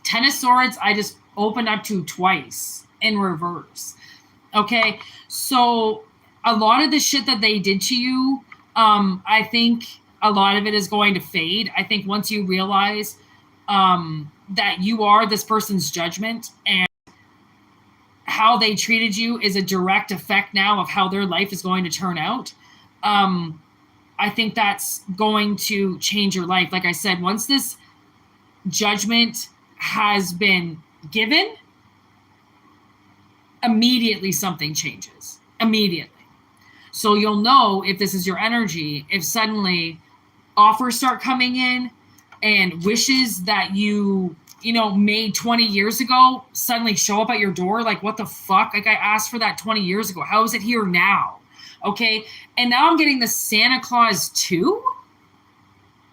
Ten of Swords, I just opened up to twice in reverse. Okay? So a lot of the shit that they did to you, I think a lot of it is going to fade. I think once you realize that you are this person's judgment and how they treated you is a direct effect now of how their life is going to turn out. I think that's going to change your life. Like I said, once this judgment has been given, immediately something changes. Immediately. So you'll know if this is your energy, if suddenly offers start coming in and wishes that you made 20 years ago suddenly show up at your door. Like, what the fuck? Like, I asked for that 20 years ago. How is it here now? Okay. And now I'm getting the Santa Claus too.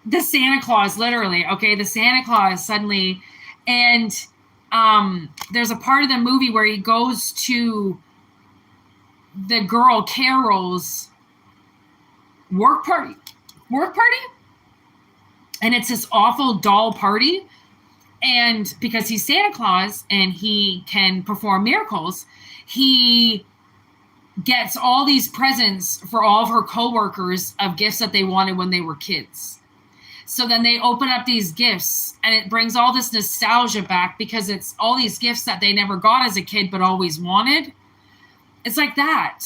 The Santa Claus, literally. Okay. The Santa Claus suddenly. And there's a part of the movie where he goes to the girl Carol's work party. And it's this awful doll party. And because he's Santa Claus and he can perform miracles, he gets all these presents for all of her coworkers of gifts that they wanted when they were kids. So then they open up these gifts and it brings all this nostalgia back because it's all these gifts that they never got as a kid but always wanted. It's like that.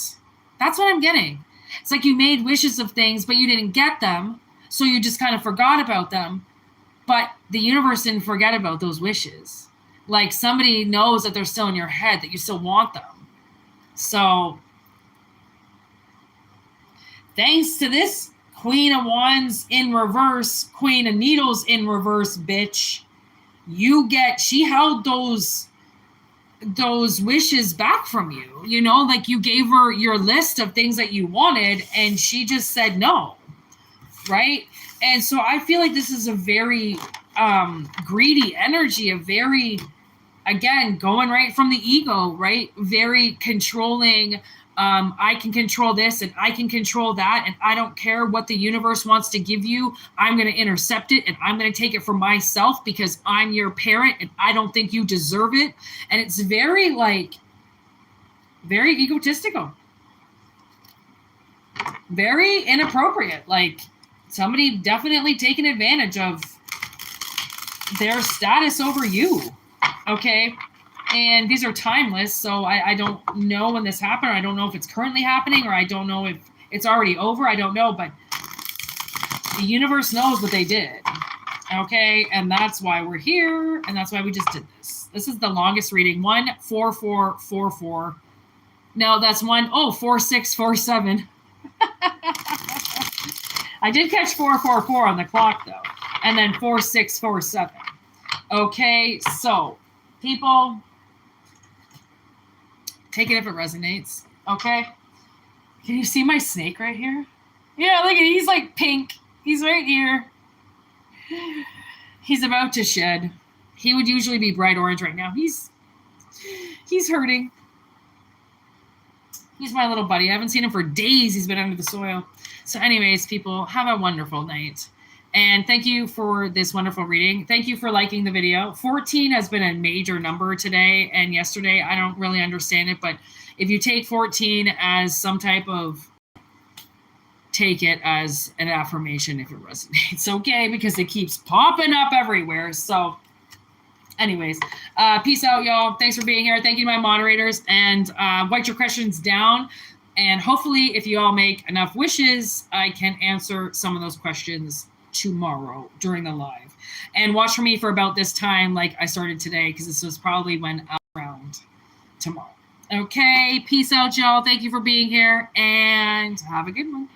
That's what I'm getting. It's like you made wishes of things, but you didn't get them. So you just kind of forgot about them. But the universe didn't forget about those wishes. Like somebody knows that they're still in your head, that you still want them. So thanks to this Queen of Wands in reverse, Queen of Needles in reverse, bitch, she held those wishes back from you. You know, like you gave her your list of things that you wanted and she just said no. Right? And so I feel like this is a very greedy energy, a very, again, going right from the ego, right? Very controlling. I can control this and I can control that. And I don't care what the universe wants to give you. I'm going to intercept it and I'm going to take it for myself because I'm your parent and I don't think you deserve it. And it's very egotistical. Very inappropriate. Like, somebody definitely taking advantage of their status over you. Okay. And these are timeless. So I don't know when this happened. Or I don't know if it's currently happening or I don't know if it's already over. I don't know, but the universe knows what they did. Okay. And that's why we're here. And that's why we just did this. This is the longest reading. 14444. No, that's 4647. I did catch 444 on the clock though, and then 4647. Okay, so people, take it if it resonates. Okay, can you see my snake right here? Yeah, look at it. He's like pink. He's right here. He's about to shed. He would usually be bright orange right now. He's hurting. He's my little buddy. I haven't seen him for days. He's been under the soil. So anyways, people, have a wonderful night. And thank you for this wonderful reading. Thank you for liking the video. 14 has been a major number today and yesterday. I don't really understand it, but if you take 14 as some type of, take it as an affirmation if it resonates, okay? Because it keeps popping up everywhere. So anyways, peace out, y'all. Thanks for being here. Thank you to my moderators. And write your questions down. And hopefully, if you all make enough wishes, I can answer some of those questions tomorrow during the live. And watch for me for about this time, like I started today, because this was probably when around tomorrow. Okay, peace out, y'all. Thank you for being here, and have a good one.